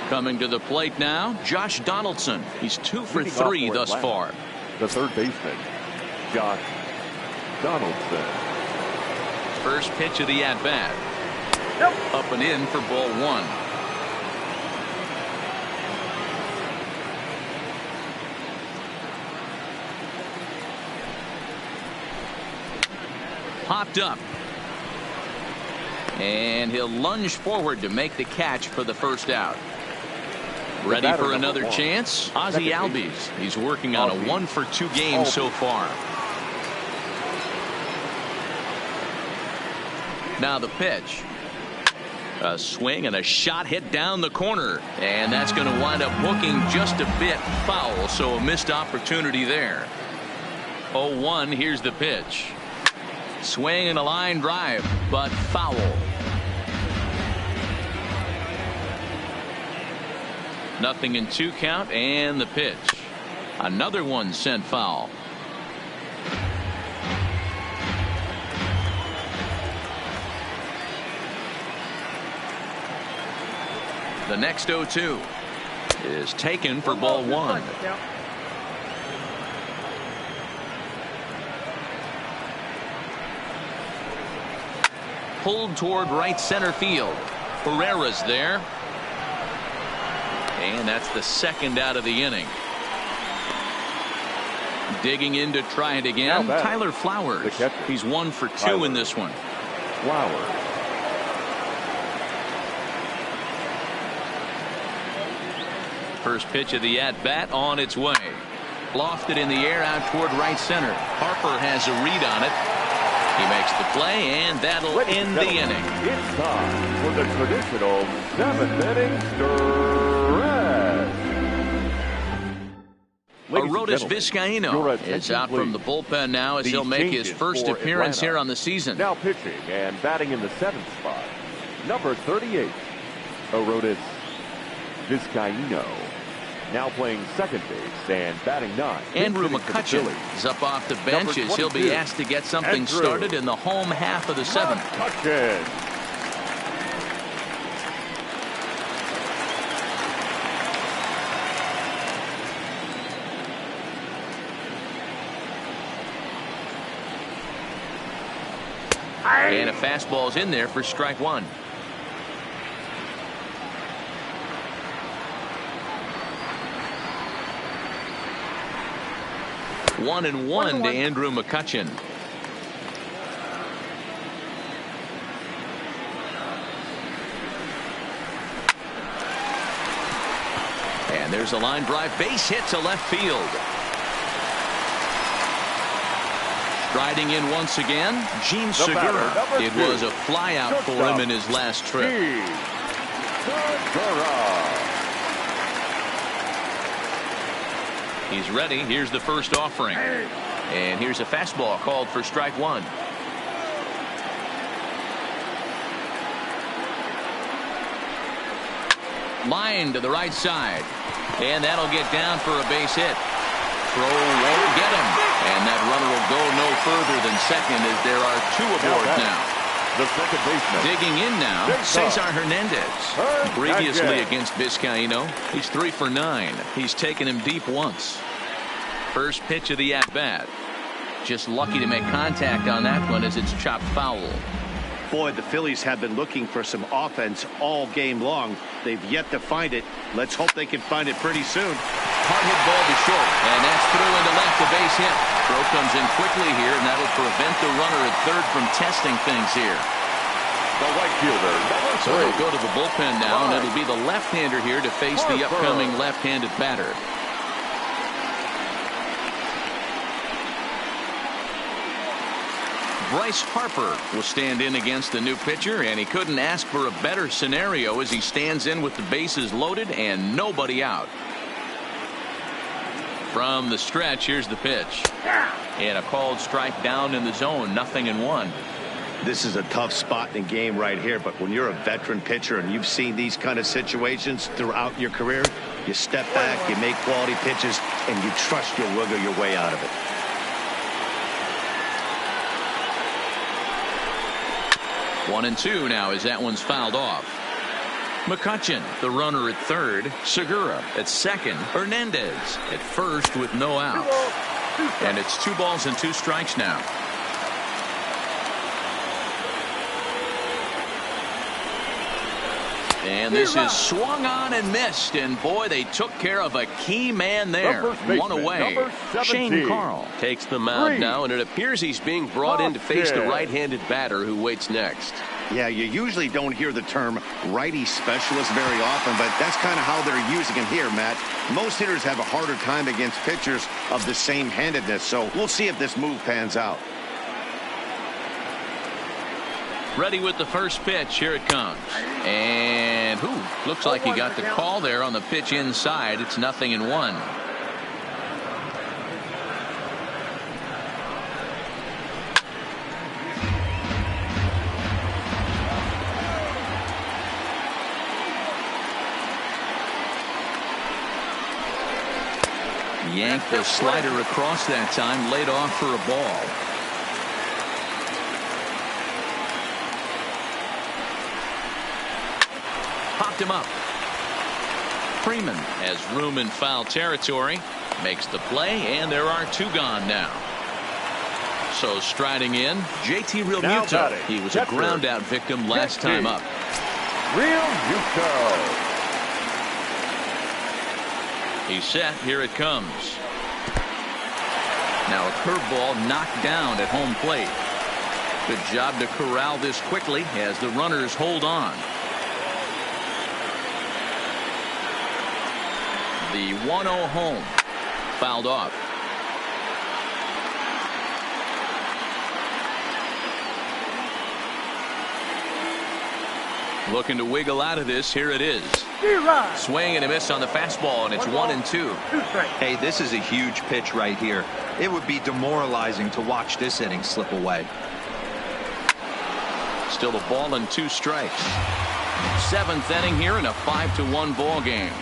Coming to the plate now, Josh Donaldson. He's 2 for 3 thus far. The third baseman, Josh Donaldson. First pitch of the at-bat. Up and in for ball one. Popped up. And he'll lunge forward to make the catch for the first out. Ready for another chance? Ozzie Albies. He's working on a 1 for 2 game so far. Now the pitch. A swing and a shot hit down the corner. And that's going to wind up hooking just a bit foul. So a missed opportunity there. 0-1. Here's the pitch. Swing and a line drive, but foul. Nothing in 2 count, and the pitch. Another one sent foul. The next 0-2 is taken for ball one. Pulled toward right center field. Herrera's there. And that's the second out of the inning. Digging in to try it again. Tyler Flowers. He's 1 for 2 in this one. Flowers. First pitch of the at-bat on its way. Lofted in the air out toward right center. Harper has a read on it. He makes the play, and that'll end the inning. It's time for the traditional 7th inning stretch. Arodys Vizcaino is out from the bullpen now as he'll make his first appearance here on the season. Now pitching and batting in the 7th spot, number 38, Arodys Vizcaino. Now playing second base and batting 9. Andrew McCutchen is up off the bench as he'll be asked to get something started in the home half of the 7th. And a fastball's in there for strike one. 1-1 to Andrew McCutchen. And there's a line drive base hit to left field. Striding in once again, Gene Segura. It was a fly out for him in his last trip. He's ready. Here's the first offering. And here's a fastball called for strike one. Line to the right side. And that'll get down for a base hit. Throw won't get him. And that runner will go no further than second as there are two aboard now. The second baseman. Digging in now, Cesar Hernandez. Previously against Vizcaino, he's 3 for 9. He's taken him deep once. First pitch of the at-bat. Just lucky to make contact on that one as it's chopped foul. Boy, the Phillies have been looking for some offense all game long. They've yet to find it. Let's hope they can find it pretty soon. Hard hit ball to short, and that's through into left, a base hit. Throw comes in quickly here, and that'll prevent the runner at third from testing things here. The right fielder, number 3. So they'll go to the bullpen now, and it'll be the left-hander here to face the upcoming left-handed batter. Bryce Harper will stand in against the new pitcher, and he couldn't ask for a better scenario as he stands in with the bases loaded and nobody out. From the stretch, here's the pitch. And a called strike down in the zone, 0-1. This is a tough spot in the game right here, but when you're a veteran pitcher and you've seen these kind of situations throughout your career, you step back, you make quality pitches, and you trust you'll wiggle your way out of it. One and two now as that one's fouled off. McCutchen, the runner at third. Segura at second. Hernandez at first with no out. And it's 2 balls and 2 strikes now. And this is swung on and missed. And boy, they took care of a key man there. One away. Shane Carl takes the mound now, and it appears he's being brought in to face the right-handed batter who waits next. Yeah, you usually don't hear the term righty specialist very often, but that's kind of how they're using him here, Matt. Most hitters have a harder time against pitchers of the same handedness, so we'll see if this move pans out. Ready with the first pitch. Here it comes. And looks like he got the call there on the pitch inside. It's 0-1. Yanked the slider across that time, laid off for a ball. Popped him up. Freeman has room in foul territory, makes the play, and there are 2 gone now. So striding in, JT Realmuto. He was a ground out victim last time up. Realmuto. He's set. Here it comes. Now a curveball knocked down at home plate. Good job to corral this quickly as the runners hold on. The 1-0 home. Fouled off. Looking to wiggle out of this. Here it is. Swing and a miss on the fastball, and it's 1-2. Hey, this is a huge pitch right here. It would be demoralizing to watch this inning slip away. Still a ball and 2 strikes. 7th inning here in a 5-1 ball game.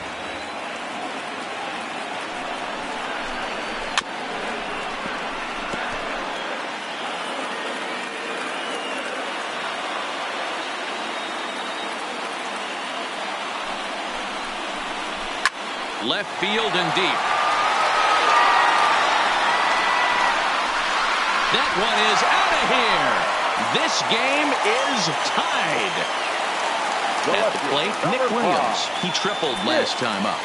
Left field and deep. That one is out of here. This game is tied. At the plate, Nick Williams. He tripled last time up.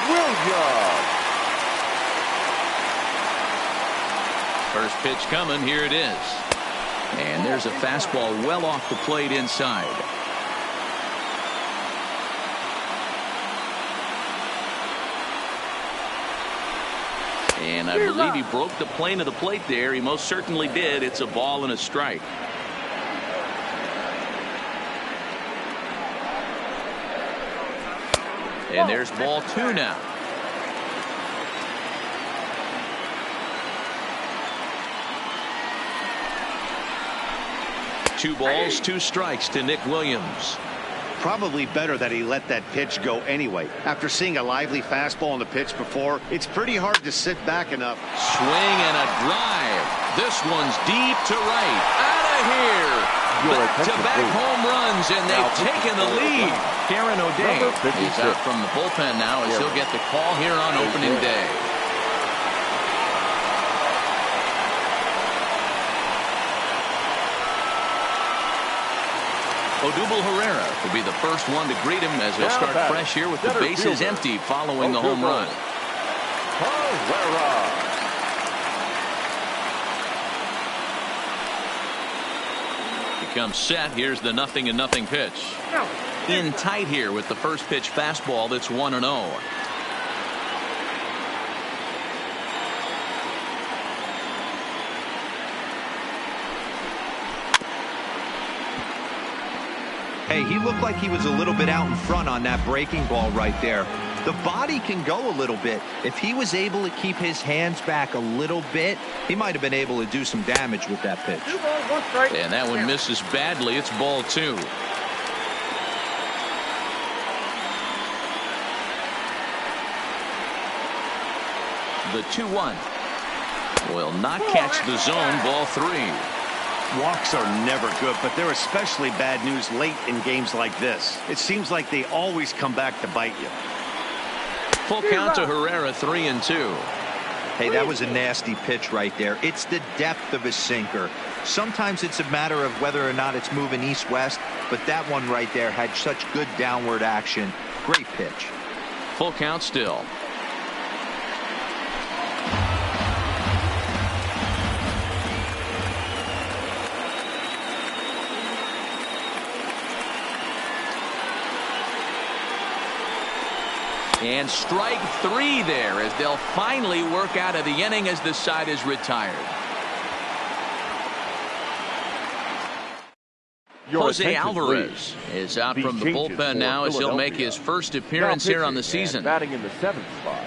Williams. First pitch coming. Here it is. And there's a fastball well off the plate inside. And I believe he broke the plane of the plate there. He most certainly did. It's a ball and a strike. And there's ball 2 now. Two balls, 2 strikes to Nick Williams. Probably better that he let that pitch go anyway. After seeing a lively fastball on the pitch before, it's pretty hard to sit back enough. Swing and a drive. This one's deep to right. Out of here. Back-to-back home runs, and they've taken the lead. Karen O'Day is out from the bullpen now as he'll get the call here on opening day. Odubel Herrera will be the first one to greet him as he'll start fresh here with the bases empty following the home run. Herrera. Comes set. Here's the 0-0 pitch. In tight here with the first pitch fastball that's 1-0. Hey, he looked like he was a little bit out in front on that breaking ball right there. The body can go a little bit. If he was able to keep his hands back a little bit, he might have been able to do some damage with that pitch. And that one misses badly. It's ball 2. The 2-1 will not catch the zone. Ball 3. Walks are never good, but they're especially bad news late in games like this. It seems like they always come back to bite you. Full count to Herrera, 3-2. Hey, that was a nasty pitch right there. It's the depth of his sinker. Sometimes it's a matter of whether or not it's moving east-west, but that one right there had such good downward action. Great pitch. Full count still. And strike 3 there as they'll finally work out of the inning as the side is retired. Jose Alvarez is out from the bullpen now as he'll make his first appearance here on the season. Batting in the 7th spot,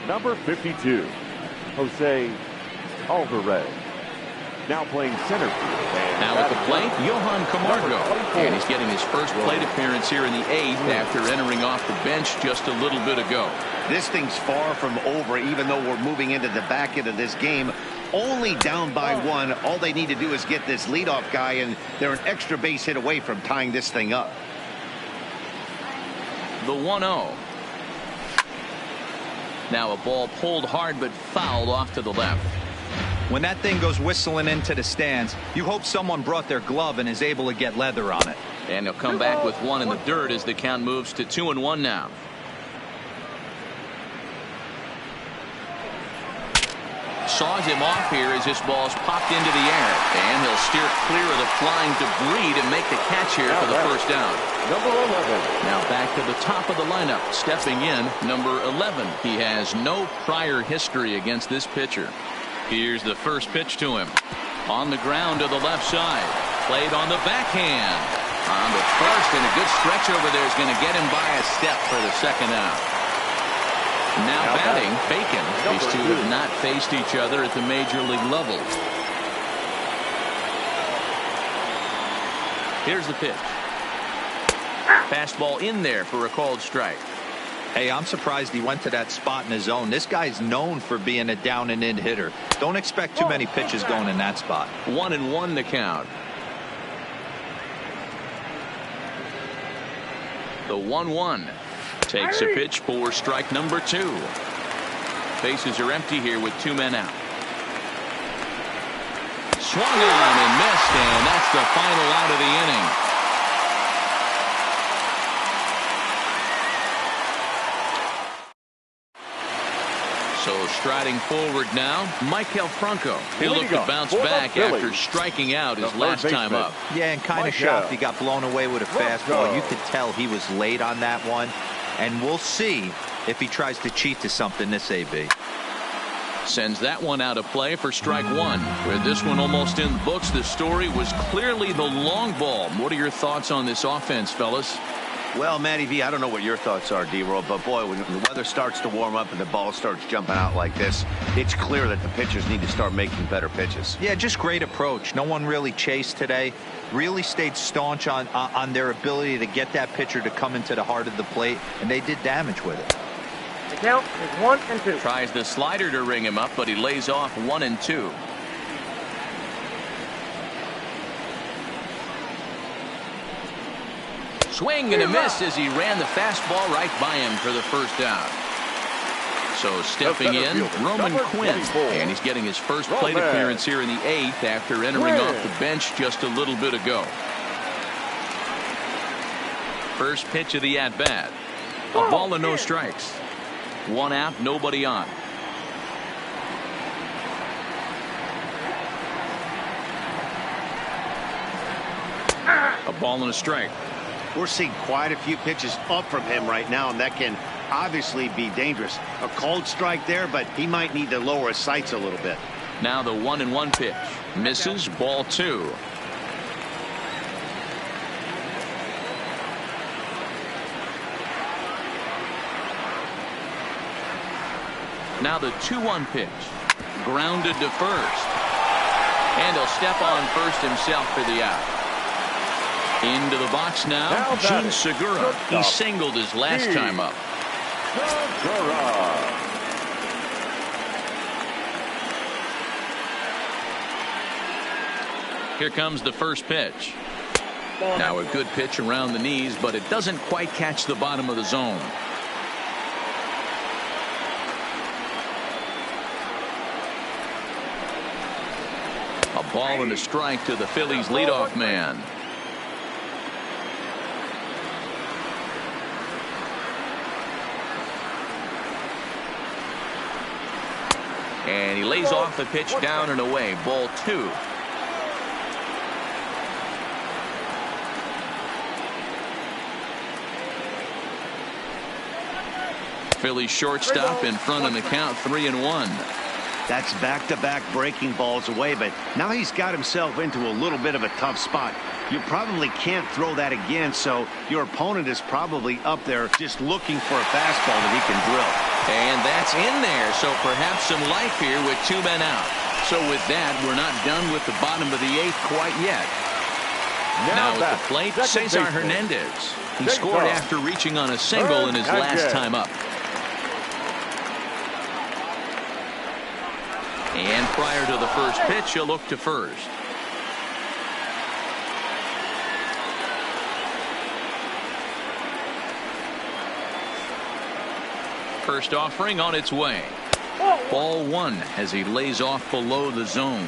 number 52, Jose Alvarez. Now playing center field. Now at the plate, Johan Camargo. And he's getting his first plate appearance here in the 8th after entering off the bench just a little bit ago. This thing's far from over, even though we're moving into the back end of this game. Only down by 1. All they need to do is get this leadoff guy, and they're an extra base hit away from tying this thing up. The 1-0. Now a ball pulled hard but fouled off to the left. When that thing goes whistling into the stands, you hope someone brought their glove and is able to get leather on it. And he'll come back with 1 in the dirt as the count moves to 2-1 now. Saws him off here as this ball's popped into the air. And he'll steer clear of the flying debris to make the catch here for the first down. Number 11. Now back to the top of the lineup. Stepping in, number 11. He has no prior history against this pitcher. Here's the first pitch to him. On the ground to the left side. Played on the backhand. On the first, and a good stretch over there is going to get him by a step for the second out. Now batting, Bacon. These two have not faced each other at the major league level. Here's the pitch. Fastball in there for a called strike. Hey, I'm surprised he went to that spot in his zone. This guy's known for being a down and in hitter. Don't expect too many pitches going in that spot. 1-1 the count. The 1-1 takes a pitch for strike number 2. Bases are empty here with 2 men out. Swung on and missed, and that's the final out of the inning. So striding forward now, Maikel Franco. He'll look to bounce back after striking out his last time up. Yeah, and kind of shocked he got blown away with a fastball. You could tell he was late on that one. And we'll see if he tries to cheat to something this AB. Sends that one out of play for strike 1. With this one almost in the books, the story was clearly the long ball. What are your thoughts on this offense, fellas? Well, Matty V, I don't know what your thoughts are, D-Roll, but boy, when the weather starts to warm up and the ball starts jumping out like this, it's clear that the pitchers need to start making better pitches. Yeah, just great approach. No one really chased today. Really stayed staunch on their ability to get that pitcher to come into the heart of the plate, and they did damage with it. The count is 1-2. Tries the slider to ring him up, but he lays off 1-2. Swing and a miss as he ran the fastball right by him for the first down. So stepping in, Roman Quinn, and he's getting his first plate appearance here in the 8th after entering off the bench just a little bit ago. First pitch of the at-bat. A ball and no strikes. One out, nobody on. A ball and a strike. We're seeing quite a few pitches up from him right now, and that can obviously be dangerous. A cold strike there, but he might need to lower his sights a little bit. Now the 1-1 pitch. Misses, ball 2. Now the 2-1 pitch. Grounded to first. And he'll step on first himself for the out. Into the box now, Gene Segura. He singled his last time up. Here comes the first pitch. Now a good pitch around the knees, but it doesn't quite catch the bottom of the zone. A ball and a strike to the Phillies leadoff man. And he lays off the pitch down and away. Ball 2. Phillies shortstop in front on the count, 3-1. That's back-to-back breaking balls away, but now he's got himself into a little bit of a tough spot. You probably can't throw that again, so your opponent is probably up there just looking for a fastball that he can drill. And that's in there, so perhaps some life here with 2 men out. So with that, we're not done with the bottom of the 8th quite yet. Now at the plate, Cesar Hernandez. He scored after reaching on a single in his last time up. And prior to the first pitch, he'll look to first. First offering on its way. Ball 1 as he lays off below the zone.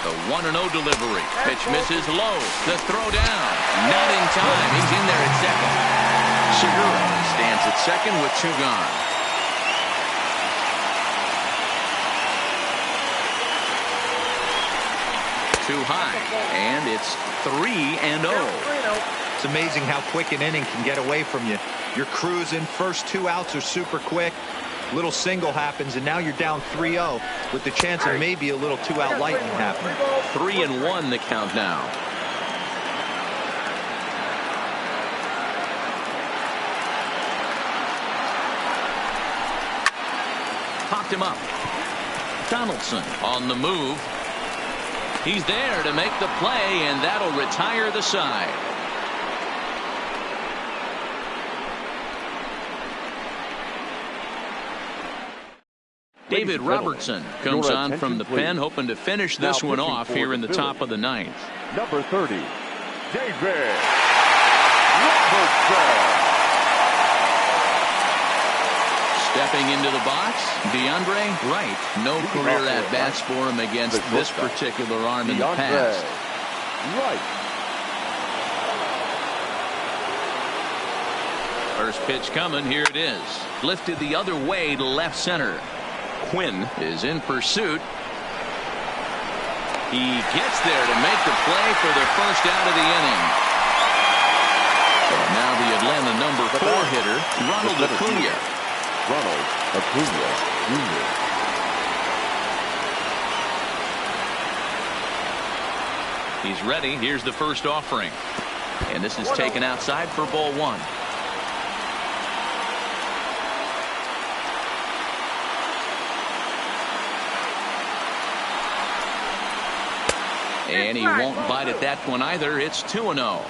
The 1-0 delivery. Pitch misses low. The throw down. Not in time. He's in there at second. Segura stands at second with 2 gone. Too high. And it's 3-0. It's amazing how quick an inning can get away from you. You're cruising. First 2 outs are super quick. Little single happens, and now you're down 3-0 with the chance of maybe a little 2-out lightning happening. 3-1 the count now. Popped him up. Donaldson on the move. He's there to make the play, and that'll retire the side. David Robertson comes on from the pen, hoping to finish this one off here in the top of the 9th. Number 30, David Robertson. Stepping into the box, DeAndre Wright. No career at-bats for him against this particular arm in the past. Right. First pitch coming. Here it is. Lifted the other way to left center. Quinn is in pursuit. He gets there to make the play for the first out of the inning. And now the Atlanta number 4 hitter, Ronald Acuna. Ronald Acuna Jr. He's ready. Here's the first offering. And this is taken outside for ball 1. And he won't bite at that one either. It's 2-0.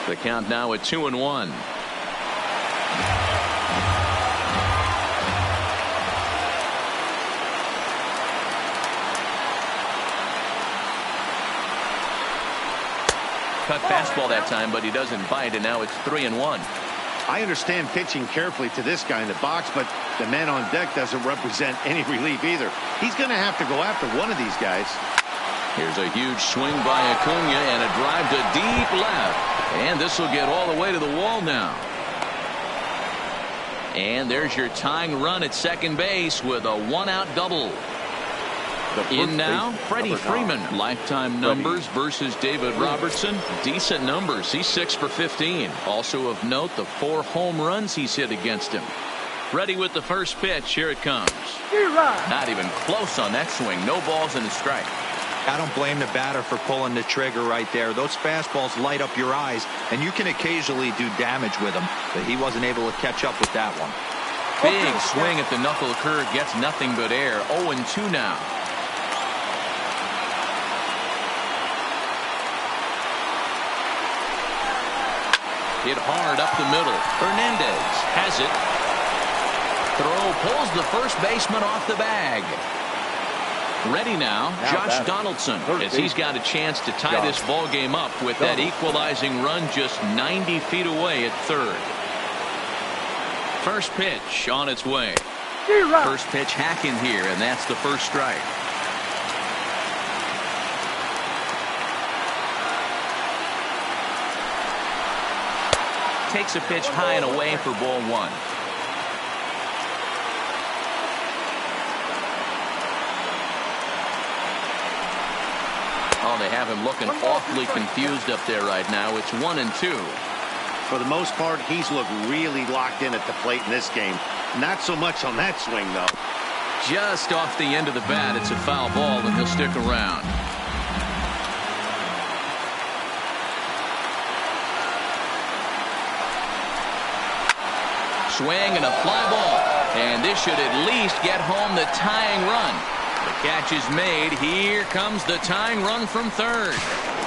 The count now at 2-1. cut fastball that time, but he doesn't bite, and now it's 3-1. I understand pitching carefully to this guy in the box, but the man on deck doesn't represent any relief either. He's going to have to go after one of these guys. Here's a huge swing by Acuna and a drive to deep left. And this will get all the way to the wall now. And there's your tying run at second base with a one-out double. In now, Freddie Freeman. Lifetime numbers versus David Robertson. Decent numbers. He's 6 for 15. Also of note, the 4 home runs he's hit against him. Ready with the first pitch. Here it comes. Not even close on that swing. No balls and a strike. I don't blame the batter for pulling the trigger right there. Those fastballs light up your eyes, and you can occasionally do damage with them, but he wasn't able to catch up with that one. Big swing at the knuckle curve. Gets nothing but air. 0-2 now. Hit hard up the middle. Hernandez has it. Throw pulls the first baseman off the bag. Ready now, Josh Donaldson, as he's got a chance to tie this ball game up with that equalizing run just 90 feet away at third. First pitch on its way. First pitch hacking here, and that's the first strike. Takes a pitch high and away for ball one. Oh, they have him looking awfully confused up there right now. It's 1-2. For the most part, he's looked really locked in at the plate in this game. Not so much on that swing, though. Just off the end of the bat, it's a foul ball, and he'll stick around. Swing and a fly ball. And this should at least get home the tying run. The catch is made. Here comes the tying run from third.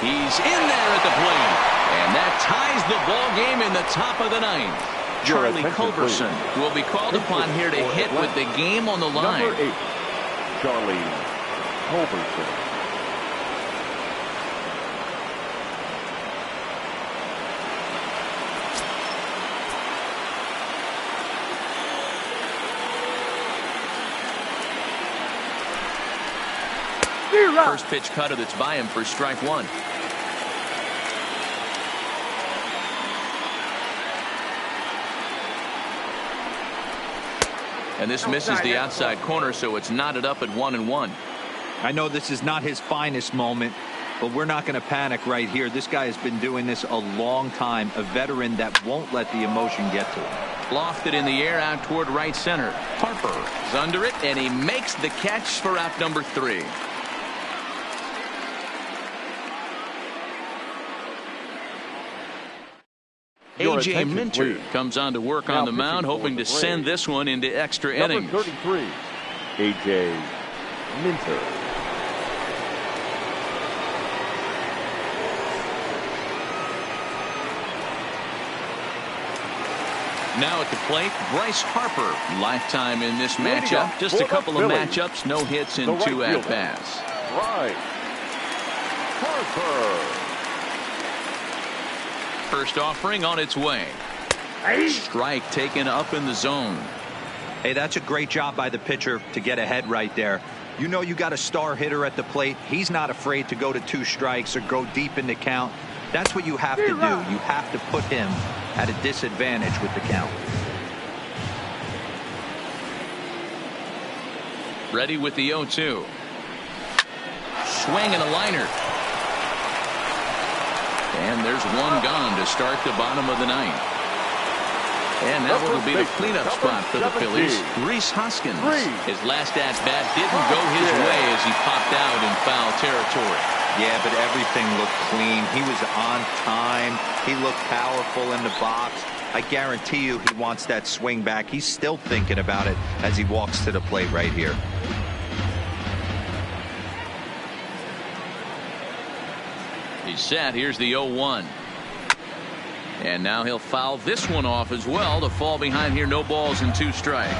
He's in there at the plate. And that ties the ball game in the top of the ninth. Charlie Culberson will be called upon here to hit with the game on the line. Number 8, Charlie Culberson. First pitch cutter that's by him for strike one. And this misses the outside corner, so it's knotted up at 1-1. I know this is not his finest moment, but we're not going to panic right here. This guy has been doing this a long time, a veteran that won't let the emotion get to him. Lofted in the air out toward right center. Harper is under it, and he makes the catch for out number 3. A.J. Minter comes on to work on the mound, hoping to send this one into extra innings. Number 33, A.J. Minter. Now at the plate, Bryce Harper. Lifetime in this matchup. Just a couple of matchups, no hits in 2 at-bats. Bryce Harper. First offering on its way. Strike taken up in the zone. Hey, that's a great job by the pitcher to get ahead right there. You know you got a star hitter at the plate. He's not afraid to go to 2 strikes or go deep in the count. That's what you have to do. You have to put him at a disadvantage with the count. Ready with the 0-2. Swing and a liner. And there's one gone to start the bottom of the ninth. And that will be the cleanup spot for the Phillies. Rhys Hoskins. His last at-bat didn't go his way as he popped out in foul territory. Yeah, but everything looked clean. He was on time. He looked powerful in the box. I guarantee you he wants that swing back. He's still thinking about it as he walks to the plate right here. He's set. Here's the 0-1. And now he'll foul this one off as well to fall behind here. No balls and 2 strikes.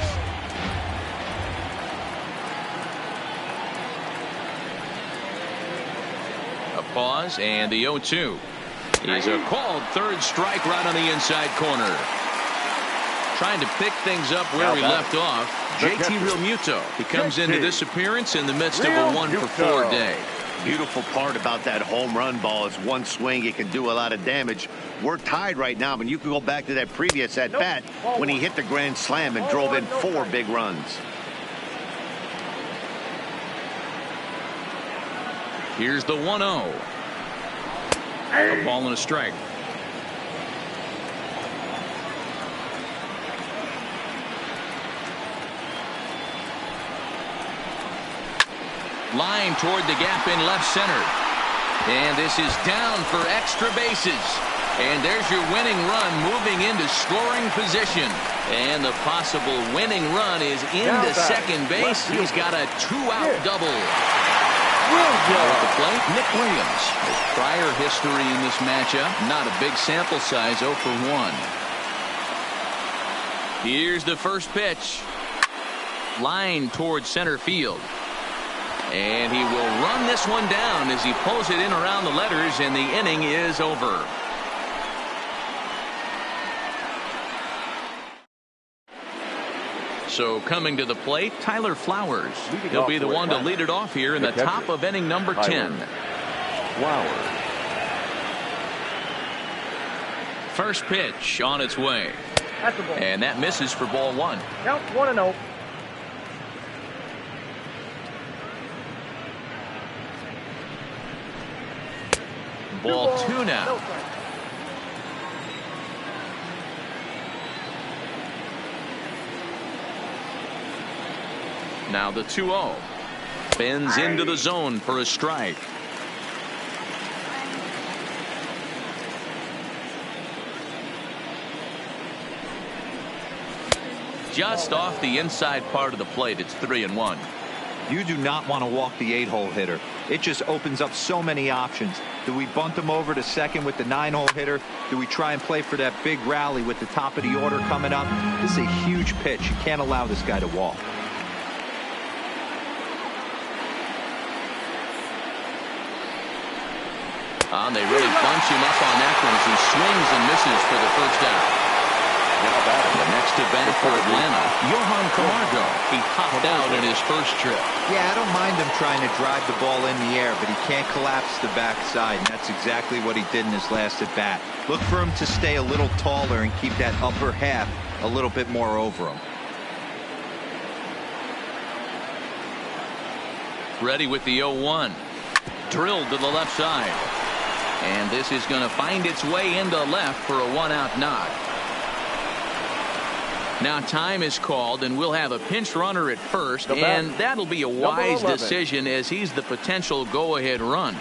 A pause and the 0-2. is a called third strike right on the inside corner. Trying to pick things up where he left off, JT Realmuto. He comes into this appearance in the midst of a 1-for-4 day. Beautiful part about that home run ball is one swing, it can do a lot of damage. We're tied right now, but you can go back to that previous at bat when he hit the grand slam and drove in 4 big runs. Here's the 1-0. A ball and a strike. Line toward the gap in left center. And this is down for extra bases. And there's your winning run moving into scoring position. And the possible winning run is into second base. He's got a 2-out double. At the plate, Nick Williams. His prior history in this matchup, not a big sample size, 0 for 1. Here's the first pitch. Line toward center field. And he will run this one down as he pulls it in around the letters, and the inning is over. So coming to the plate, Tyler Flowers. He'll be the one to lead it off here in the top of inning number 10. Flowers. First pitch on its way. And that misses for ball 1. Count 1-0. Ball 2 now. Now the 2-0. Bends into the zone for a strike. Just off the inside part of the plate. It's 3-1. You do not want to walk the 8-hole hitter. It just opens up so many options. Do we bunt him over to second with the 9-hole hitter? Do we try and play for that big rally with the top of the order coming up? This is a huge pitch. You can't allow this guy to walk. They really bunch him up on that one as he swings and misses for the first out. Now batting the next at bat for Atlanta, Johan Camargo. He popped out in his first trip. Yeah, I don't mind him trying to drive the ball in the air, but he can't collapse the backside, and that's exactly what he did in his last at bat. Look for him to stay a little taller and keep that upper half a little bit more over him. Ready with the 0-1. Drilled to the left side. And this is going to find its way into left for a 1-out knock. Now time is called, and we'll have a pinch runner at first, and that'll be a wise decision as he's the potential go-ahead run.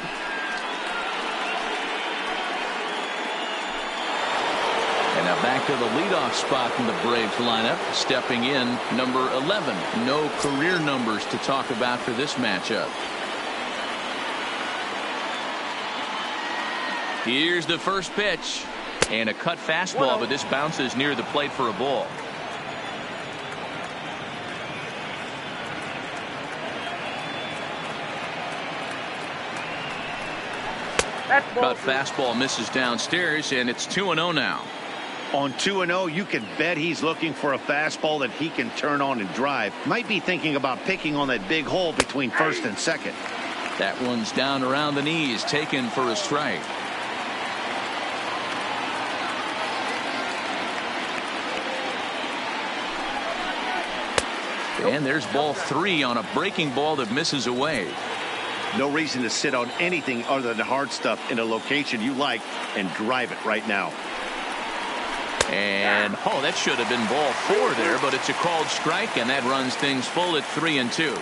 And now back to the leadoff spot in the Braves lineup. Stepping in, number 11. No career numbers to talk about for this matchup. Here's the first pitch. And a cut fastball, but this bounces near the plate for a ball. Cut fastball misses downstairs, and it's 2-0 now. On 2-0, you can bet he's looking for a fastball that he can turn on and drive. Might be thinking about picking on that big hole between first and second. That one's down around the knees, taken for a strike. And there's ball 3 on a breaking ball that misses away. No reason to sit on anything other than hard stuff in a location you like and drive it right now. And that should have been ball 4 there, but it's a called strike, and that runs things full at 3-2.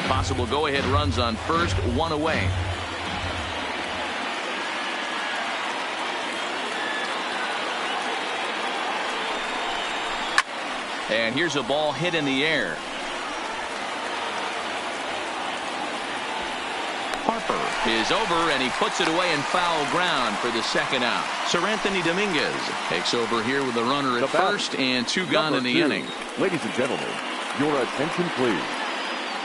Possible go-ahead runs on first, 1 away. And here's a ball hit in the air. Harper is over, and he puts it away in foul ground for the second out. Sir Anthony Dominguez takes over here with a runner at first and 2 gone in the inning. Ladies and gentlemen, your attention please.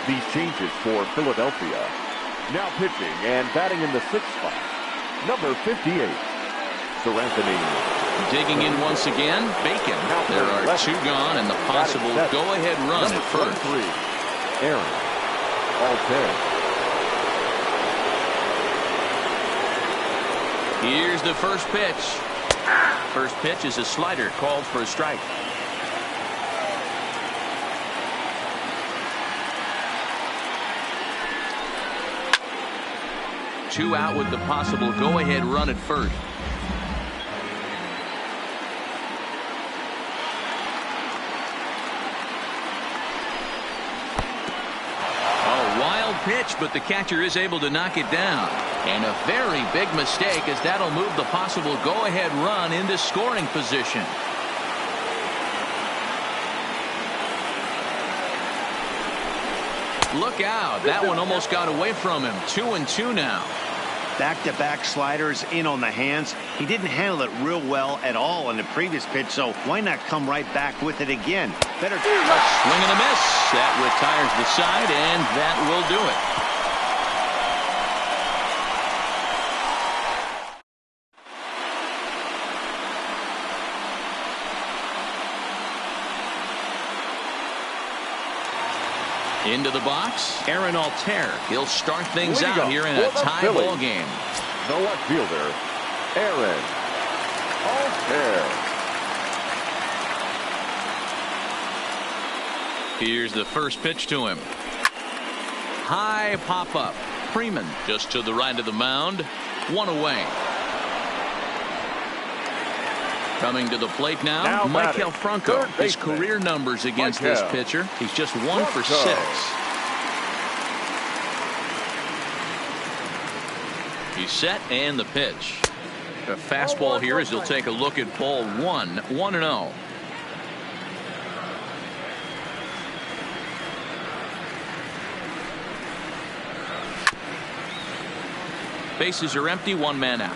these changes for Philadelphia. Now pitching and batting in the 6th spot, number 58, Sir Anthony. Digging in once again, Bacon. There are 2 gone and the possible go-ahead run at first. Aaron Alter. Here's the first pitch. First pitch is a slider called for a strike. Two out with the possible go-ahead run at first. A wild pitch, but the catcher is able to knock it down. And a very big mistake, as that'll move the possible go-ahead run into scoring position. Look out. That one almost got away from him. 2-2 now. Back-to-back sliders in on the hands. He didn't handle it real well at all in the previous pitch, so why not come right back with it again? Better swing and a miss. That retires the side, and that will do it. Into the box, Aaron Alter. He'll start things out here in a tie ball game. The left fielder, Aaron Alter. Here's the first pitch to him. High pop up. Freeman just to the right of the mound. 1 away. Coming to the plate now Michael Franco. His career numbers against this pitcher. He's just 1 for 6. He's set and the pitch. A fastball here as he'll take a look at ball 1. 1-0. Bases are empty. 1 man out.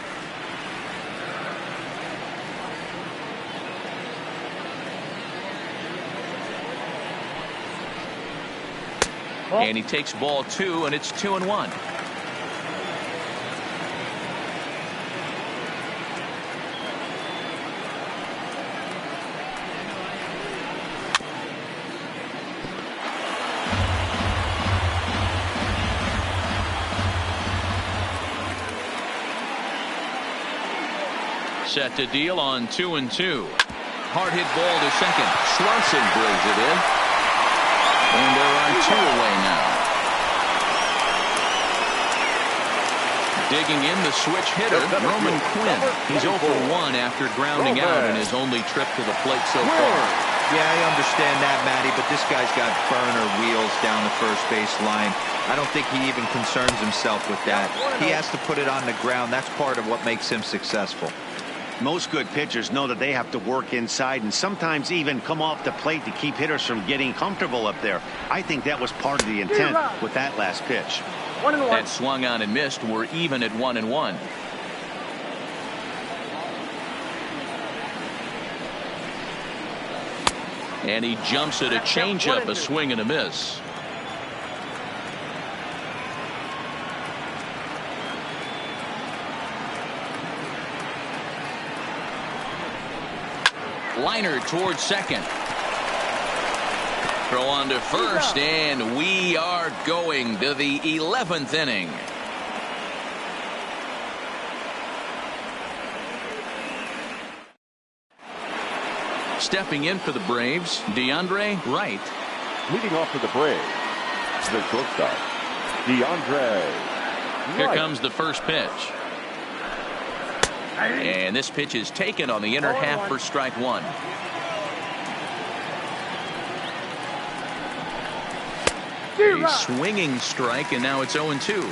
And he takes ball 2, and it's 2-1. Set to deal on 2-2. Hard hit ball to second. Swanson brings it in. And there are 2 away now. Digging in the switch hitter, Roman Quinn. He's 0 for 1 after grounding out in his only trip to the plate so far. Yeah, I understand that, Matty, but this guy's got burner wheels down the first base line. I don't think he even concerns himself with that. He has to put it on the ground. That's part of what makes him successful. Most good pitchers know that they have to work inside and sometimes even come off the plate to keep hitters from getting comfortable up there. I think that was part of the intent with that last pitch. 1-1. That swung on and missed. We're even at 1-1. And he jumps at a changeup, a swing and a miss. Liner towards second. Throw on to first, and we are going to the 11th inning. Stepping in for the Braves, DeAndre Wright. Leading off for the Braves, the shortstop, DeAndre Wright. Here comes the first pitch. And this pitch is taken on the inner half for strike 1. A swinging strike, and now it's 0-2.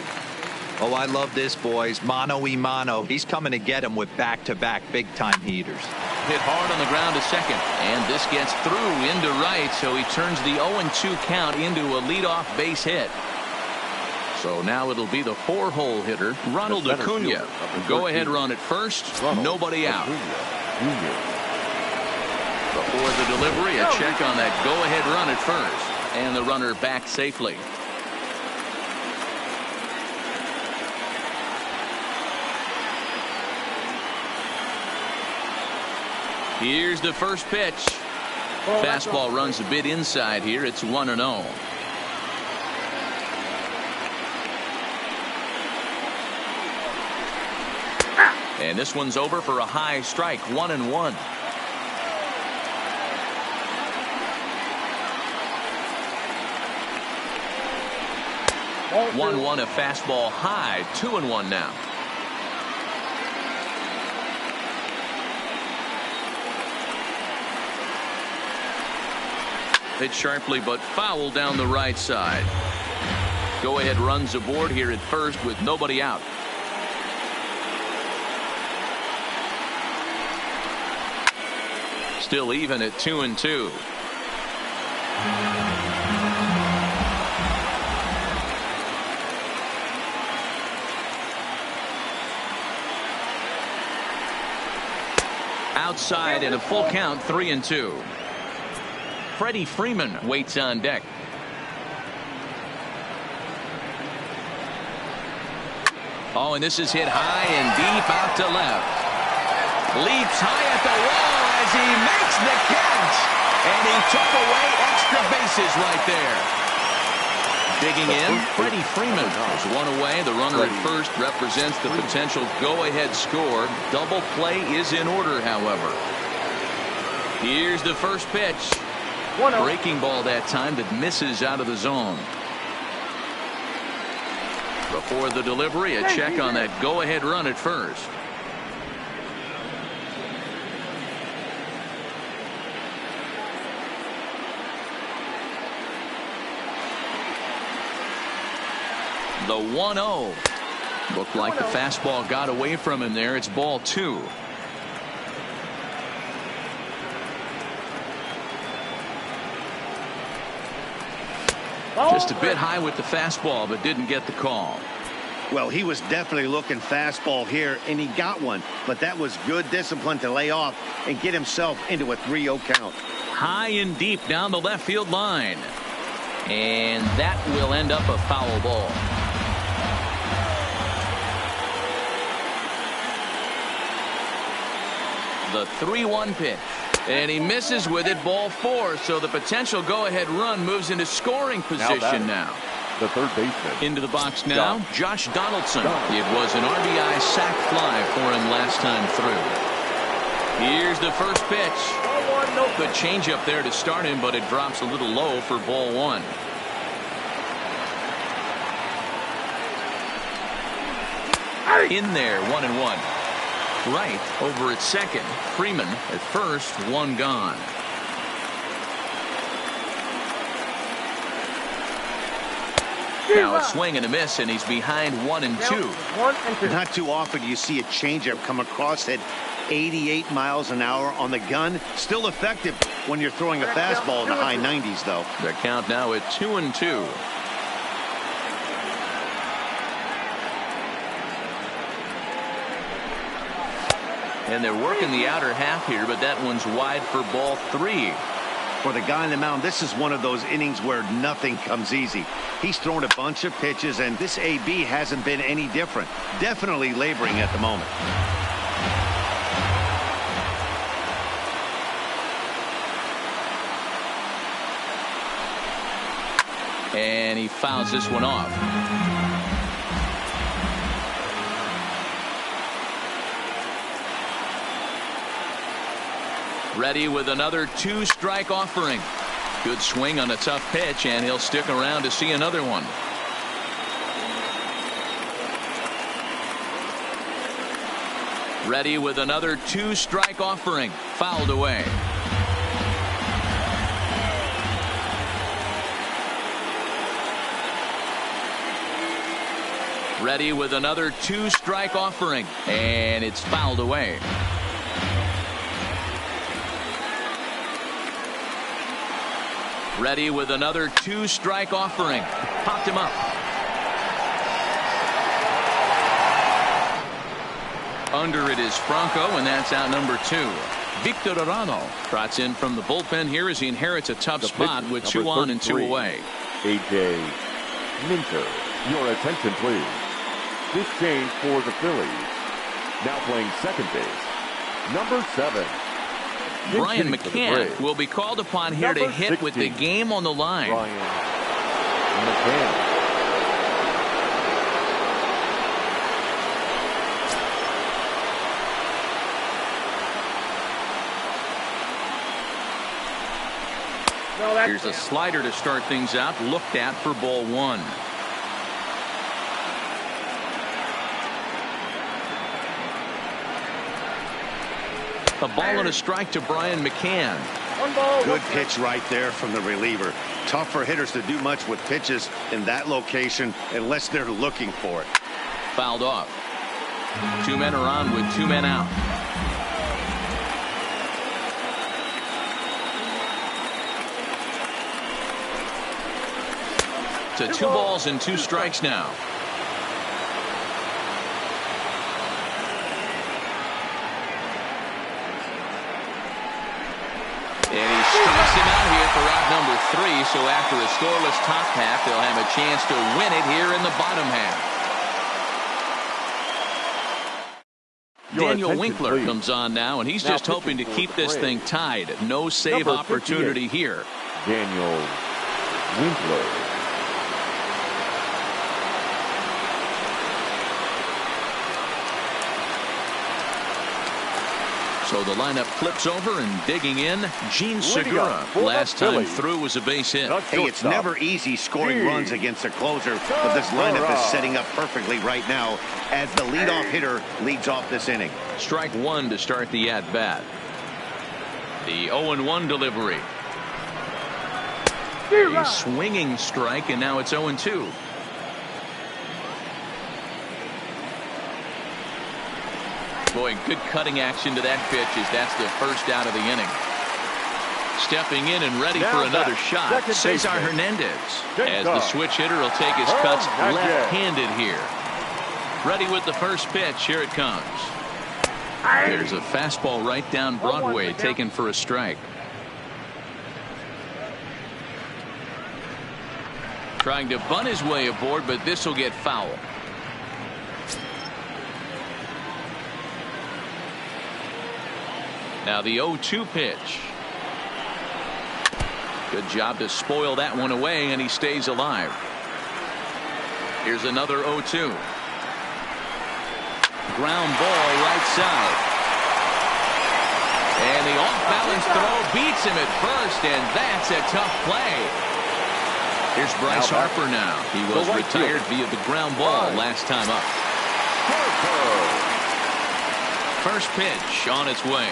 Oh, I love this, boys. Mano-y-mano. He's coming to get him with back-to-back big-time heaters. Hit hard on the ground to second, and this gets through into right, so he turns the 0-2 count into a leadoff base hit. So now it'll be the 4-hole hitter, Ronald Acuna. Go-ahead run at first, nobody out. Before the delivery, a check on that go-ahead run at first, and the runner back safely. Here's the first pitch. Fastball runs a bit inside here. It's 1-0. And this one's over for a high strike. 1-1. Ball 1-1, a fastball high. 2-1 now. Hit sharply but foul down the right side. Go ahead runs aboard here at first with nobody out. Still even at 2-2. Outside and a full count. 3-2. Freddie Freeman waits on deck. Oh, and this is hit high and deep out to left. Leaps high at the wall as he makes the catch. And he took away extra bases right there. Digging in, Freddie Freeman is one away. The runner at first represents the potential go-ahead score. Double play is in order, however. Here's the first pitch. Breaking ball that time that misses out of the zone. Before the delivery, a check on that go-ahead run at first. The 1-0. Looked like the fastball got away from him there. It's ball 2. Just a bit high with the fastball, but didn't get the call. Well, he was definitely looking fastball here, and he got one. But that was good discipline to lay off and get himself into a 3-0 count. High and deep down the left field line. And that will end up a foul ball. The 3-1 pitch. And he misses with it, ball 4. So the potential go-ahead run moves into scoring position now. The third baseman. Into the box now, Josh Donaldson. It was an RBI sac fly for him last time through. Here's the first pitch. Good changeup there to start him, but it drops a little low for ball 1. In there, 1-1. Right over at second. Freeman at first, 1 gone. Now a swing and a miss, and he's behind 1-2. Not too often you see a changeup come across at 88 miles an hour on the gun. Still effective when you're throwing a fastball in the high 90s, though. The count now at 2-2. And they're working the outer half here, but that one's wide for ball 3. For the guy on the mound, this is one of those innings where nothing comes easy. He's thrown a bunch of pitches, and this AB hasn't been any different. Definitely laboring at the moment. And he fouls this one off. Ready with another 2-strike offering. Good swing on a tough pitch, and he'll stick around to see another one. Ready with another 2-strike offering. Fouled away. Ready with another 2-strike offering, and it's fouled away. Ready with another 2-strike offering. Popped him up. Under it is Franco, and that's out number 2. Victor Arano trots in from the bullpen here as he inherits a tough spot with 2 on and 2 away. A.J. Minter. Your attention, please. This change for the Phillies. Now playing second base, number 7. Brian McCann will be called upon here to hit 16. with the game on the line. Brian McCann. Here's a slider to start things out, looked at for ball one. A ball and a strike to Brian McCann. One ball. Good pitch right there from the reliever. Tough for hitters to do much with pitches in that location unless they're looking for it. Fouled off. 2 men are on with 2 men out. To 2 balls and 2 strikes now. And he strikes him out here for out number 3. So after a scoreless top half, they'll have a chance to win it here in the bottom half. Daniel Winkler comes on now, and he's just hoping to keep this thing tied. No save opportunity here. Daniel Winkler. So the lineup flips over, and digging in, Gene Segura. Last time through was a base hit. Hey, it's never easy scoring runs against a closer, but this lineup is setting up perfectly right now as the leadoff hitter leads off this inning. Strike 1 to start the at-bat. The 0-1 delivery. A swinging strike, and now it's 0-2. Boy, good cutting action to that pitch as that's the first out of the inning. Stepping in and ready for another shot, Cesar Hernandez. As the switch hitter will take his cuts left-handed here. Ready with the first pitch. Here it comes. There's a fastball right down Broadway, taken for a strike. Trying to bunt his way aboard, but this will get foul. Now the 0-2 pitch. Good job to spoil that one away, and he stays alive. Here's another 0-2. Ground ball right side. And the off-balance throw beats him at first, and that's a tough play. Here's Bryce Harper now. He was retired via the ground ball last time up. First pitch on its way.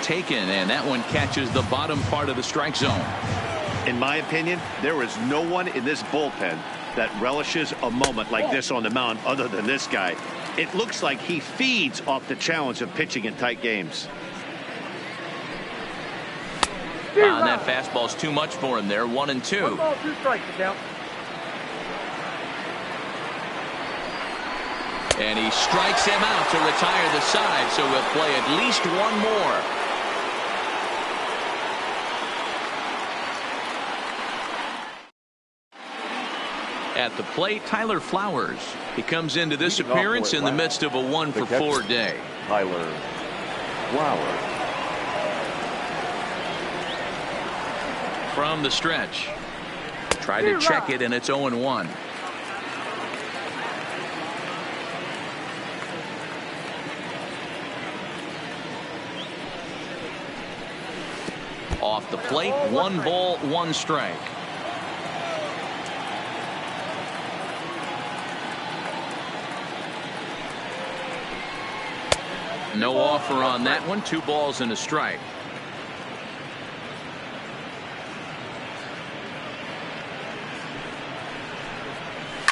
Taken, and that one catches the bottom part of the strike zone. In my opinion, there is no one in this bullpen that relishes a moment like this on the mound other than this guy. It looks like he feeds off the challenge of pitching in tight games. And that fastball's too much for him there. 1-2. 1 ball, 2 strikes to count. And he strikes him out to retire the side, so we'll play at least one more. At the plate, Tyler Flowers. He comes into this appearance in the midst of a 1-for-4 day. Tyler Flowers. From the stretch. Tried to check it, and it's 0-1. Off the plate, 1 ball, 1 strike. No offer on that one. 2 balls and a strike.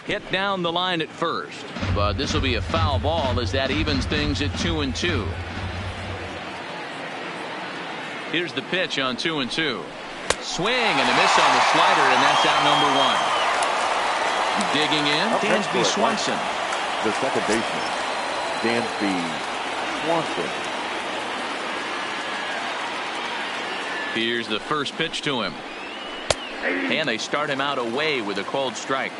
Hit down the line at first, but this will be a foul ball as that evens things at 2-2. Here's the pitch on 2-2. Swing and a miss on the slider, and that's out number 1. Digging in, Dansby Swanson. The second baseman, Dansby Swanson. Here's the first pitch to him. And they start him out away with a cold strike.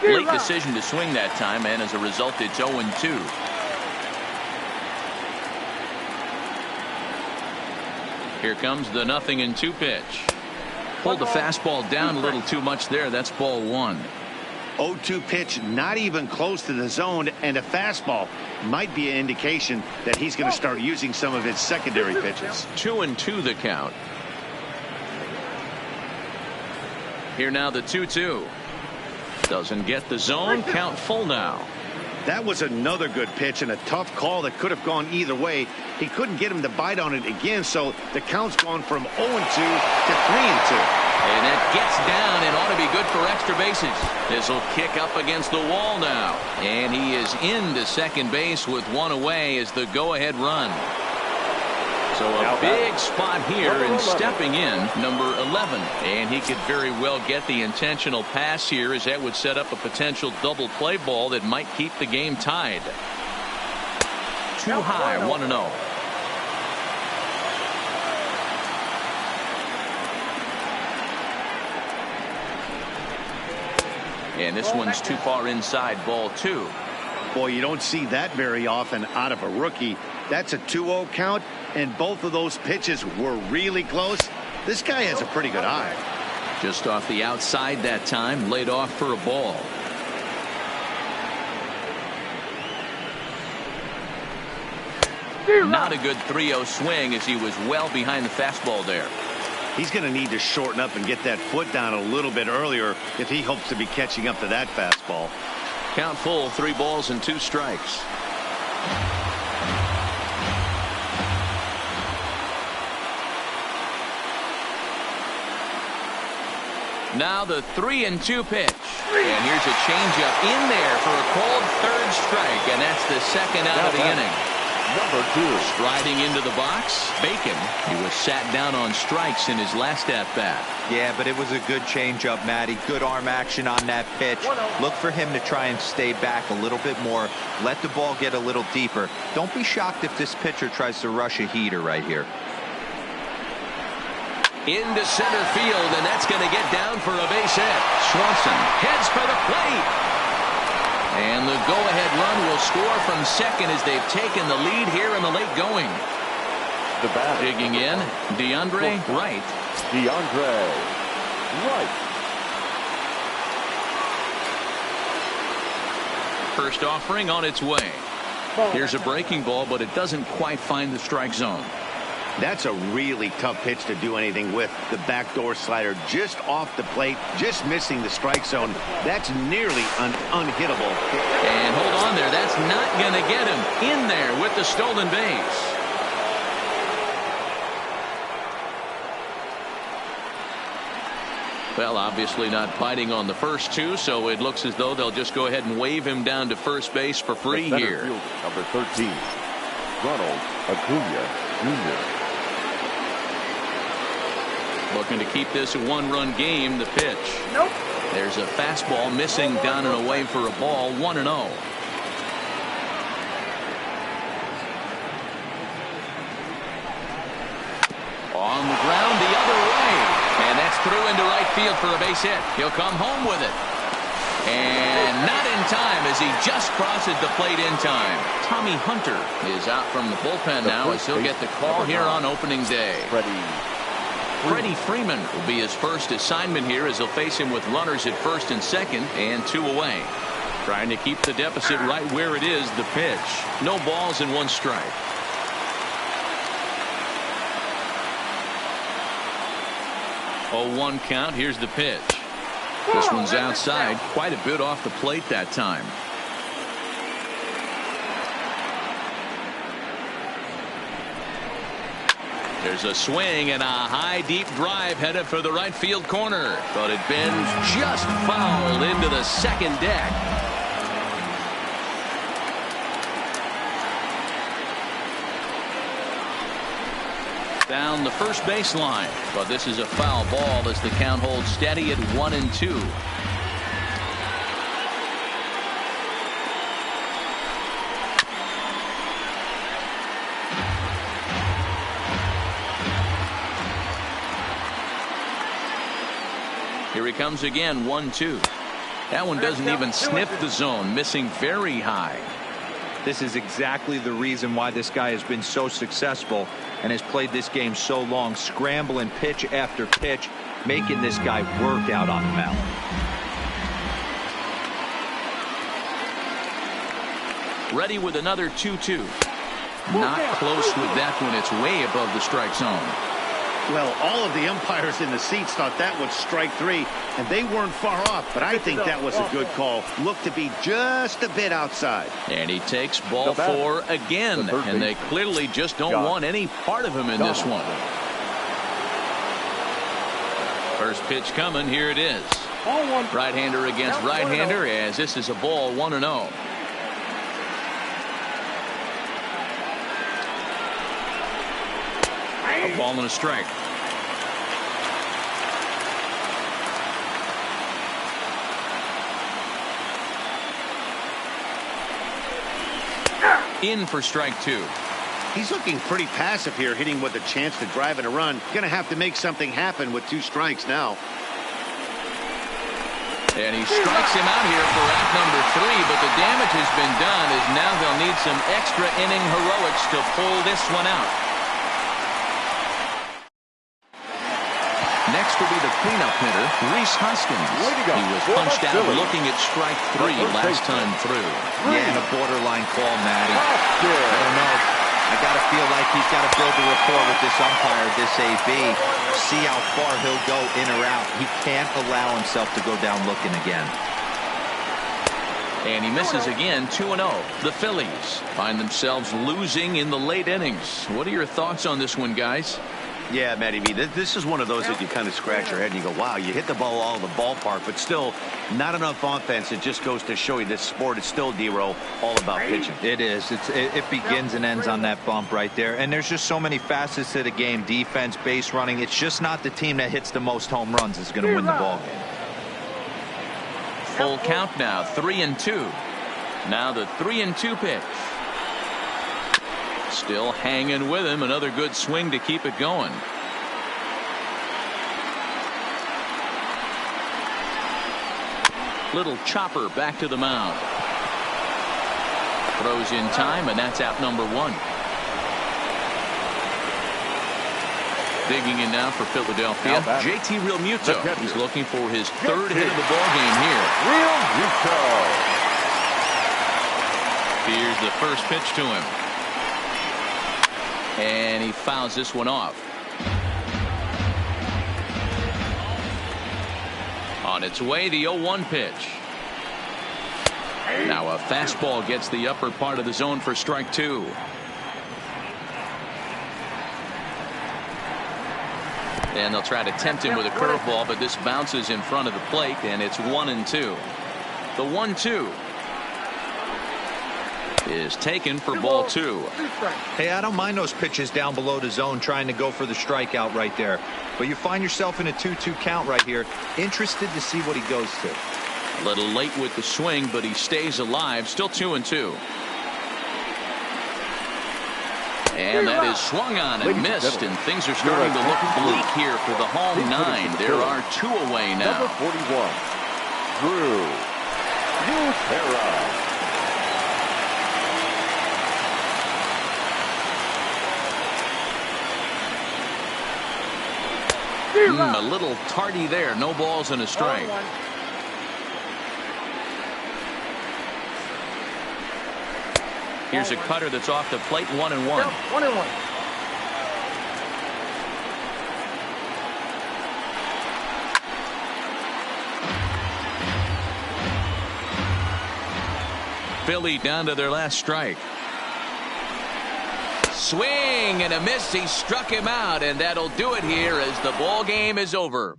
Late decision to swing that time, and as a result, it's 0-2. Here comes the 0-2 pitch. Pulled the fastball down a little too much there. That's ball one. 0-2 pitch, not even close to the zone, and a fastball might be an indication that he's going to start using some of his secondary pitches. 2-2 the count. Here now the 2-2. Doesn't get the zone. Count full now. That was another good pitch and a tough call that could have gone either way. He couldn't get him to bite on it again, so the count's gone from 0-2 to 3-2. And that gets down and ought to be good for extra bases. This will kick up against the wall now. And he is into second base with one away as the go-ahead run. So a big spot here, and stepping in, number 11. And he could very well get the intentional pass here, as that would set up a potential double play ball that might keep the game tied. Too high, 1-0. And this one's too far inside, ball two. Boy, you don't see that very often out of a rookie. That's a 2-0 count, and both of those pitches were really close. This guy has a pretty good eye. Just off the outside that time, laid off for a ball. Not a good 3-0 swing, as he was well behind the fastball there. He's going to need to shorten up and get that foot down a little bit earlier if he hopes to be catching up to that fastball. Count full, 3 balls and 2 strikes. Now the 3-2 pitch. And here's a changeup in there for a called third strike, and that's the second out of the inning. Number 2. Striding into the box, Bacon. He was sat down on strikes in his last at-bat. Yeah, but it was a good changeup, Matty. Good arm action on that pitch. Look for him to try and stay back a little bit more. Let the ball get a little deeper. Don't be shocked if this pitcher tries to rush a heater right here. Into center field, and that's going to get down for a base hit. Swanson heads for the plate. And the go-ahead run will score from second as they've taken the lead here in the late going. The batter. Digging in, DeAndre Wright. DeAndre Wright. First offering on its way. Here's a breaking ball, but it doesn't quite find the strike zone. That's a really tough pitch to do anything with. The backdoor slider just off the plate, just missing the strike zone. That's nearly an unhittable. And hold on there. That's not going to get him in there with the stolen base. Well, obviously not biting on the first two, so it looks as though they'll just go ahead and wave him down to first base for free here. Fielder, number 13, Ronald Acuna Jr. Looking to keep this a one-run game. The pitch. Nope. There's a fastball missing down and away for a ball. 1-0. On the ground the other way. And that's through into right field for a base hit. He'll come home with it. And not in time, as he just crosses the plate in time. Tommy Hunter is out from the bullpen now, as he'll get the call here on opening day. Freddie Freeman will be his first assignment here, as he'll face him with runners at first and second and 2 away. Trying to keep the deficit right where it is. The pitch. No balls and 1 strike. Oh, 1 count. Here's the pitch. This one's outside, quite a bit off the plate that time. There's a swing and a high deep drive headed for the right field corner, but it bends just foul into the second deck. Down the first baseline, but this is a foul ball as the count holds steady at 1-2. Here he comes again, 1-2. That one doesn't even sniff the zone, missing very high. This is exactly the reason why this guy has been so successful and has played this game so long, scrambling pitch after pitch, making this guy work out on the mound. Ready with another 2-2. Not close with that one. It's way above the strike zone. Well, all of the umpires in the seats thought that was strike 3, and they weren't far off, but I think that was a good call. Looked to be just a bit outside. And he takes ball 4 again, and they clearly just don't want any part of him in this one. First pitch coming. Here it is. Right-hander against right-hander, as this is a ball 1-0. A ball and a strike. In for strike 2. He's looking pretty passive here, hitting with a chance to drive in a run. Going to have to make something happen with 2 strikes now. And he strikes him out here for out number 3, but the damage has been done, as now they'll need some extra inning heroics to pull this one out. Next will be the cleanup hitter, Rhys Hoskins. He was punched out looking at strike 3 last time through. Yeah, and a borderline call, Matty. I don't know. I got to feel like he's got to build a rapport with this umpire, this AB. See how far he'll go in or out. He can't allow himself to go down looking again. And he misses again, 2-0. The Phillies find themselves losing in the late innings. What are your thoughts on this one, guys? Yeah, Matty B, this is one of those that you kind of scratch your head and you go, wow, you hit the ball all in the ballpark, but still not enough offense. It just goes to show you this sport is still, D-Row, all about pitching. It is. It begins and ends on that bump right there. And there's just so many facets to the game. Defense, base running. It's just not the team that hits the most home runs is going to win the ball game. Full count now, 3-2. Now the 3-2 pitch. Still hanging with him. Another good swing to keep it going. Little chopper back to the mound. Throws in time, and that's out number 1. Digging in now for Philadelphia, JT Realmuto. He's looking for his 3rd hit of the ball game here. Here's the first pitch to him. And he fouls this one off. On its way, the 0-1 pitch. Now a fastball gets the upper part of the zone for strike 2. And they'll try to tempt him with a curveball, but this bounces in front of the plate, and it's 1-2. The 1-2 is taken for ball 2. Hey, I don't mind those pitches down below the zone trying to go for the strikeout right there. But you find yourself in a 2-2 count right here. Interested to see what he goes to. A little late with the swing, but he stays alive. Still 2-2. And that is swung on and missed, and things are starting to look bleak here for the home 9. There are 2 away now. Number 41, Drew Butera. A little tardy there. No balls and a strike. Here's a cutter that's off the plate. 1-1. 1-1. Philly down to their last strike. Swing and a miss. He struck him out, and that'll do it here as the ball game is over.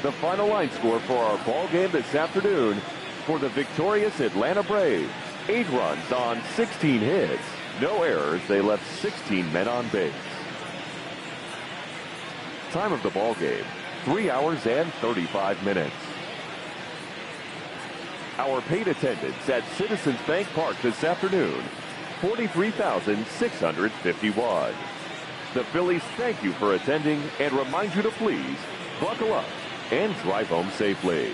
the final line score for our ball game this afternoon for the victorious Atlanta Braves. 8 runs on 16 hits. No errors. They left 16 men on base. Time of the ball game, 3 hours and 35 minutes. Our paid attendance at Citizens Bank Park this afternoon, 43,651. The Phillies thank you for attending and remind you to please buckle up and drive home safely.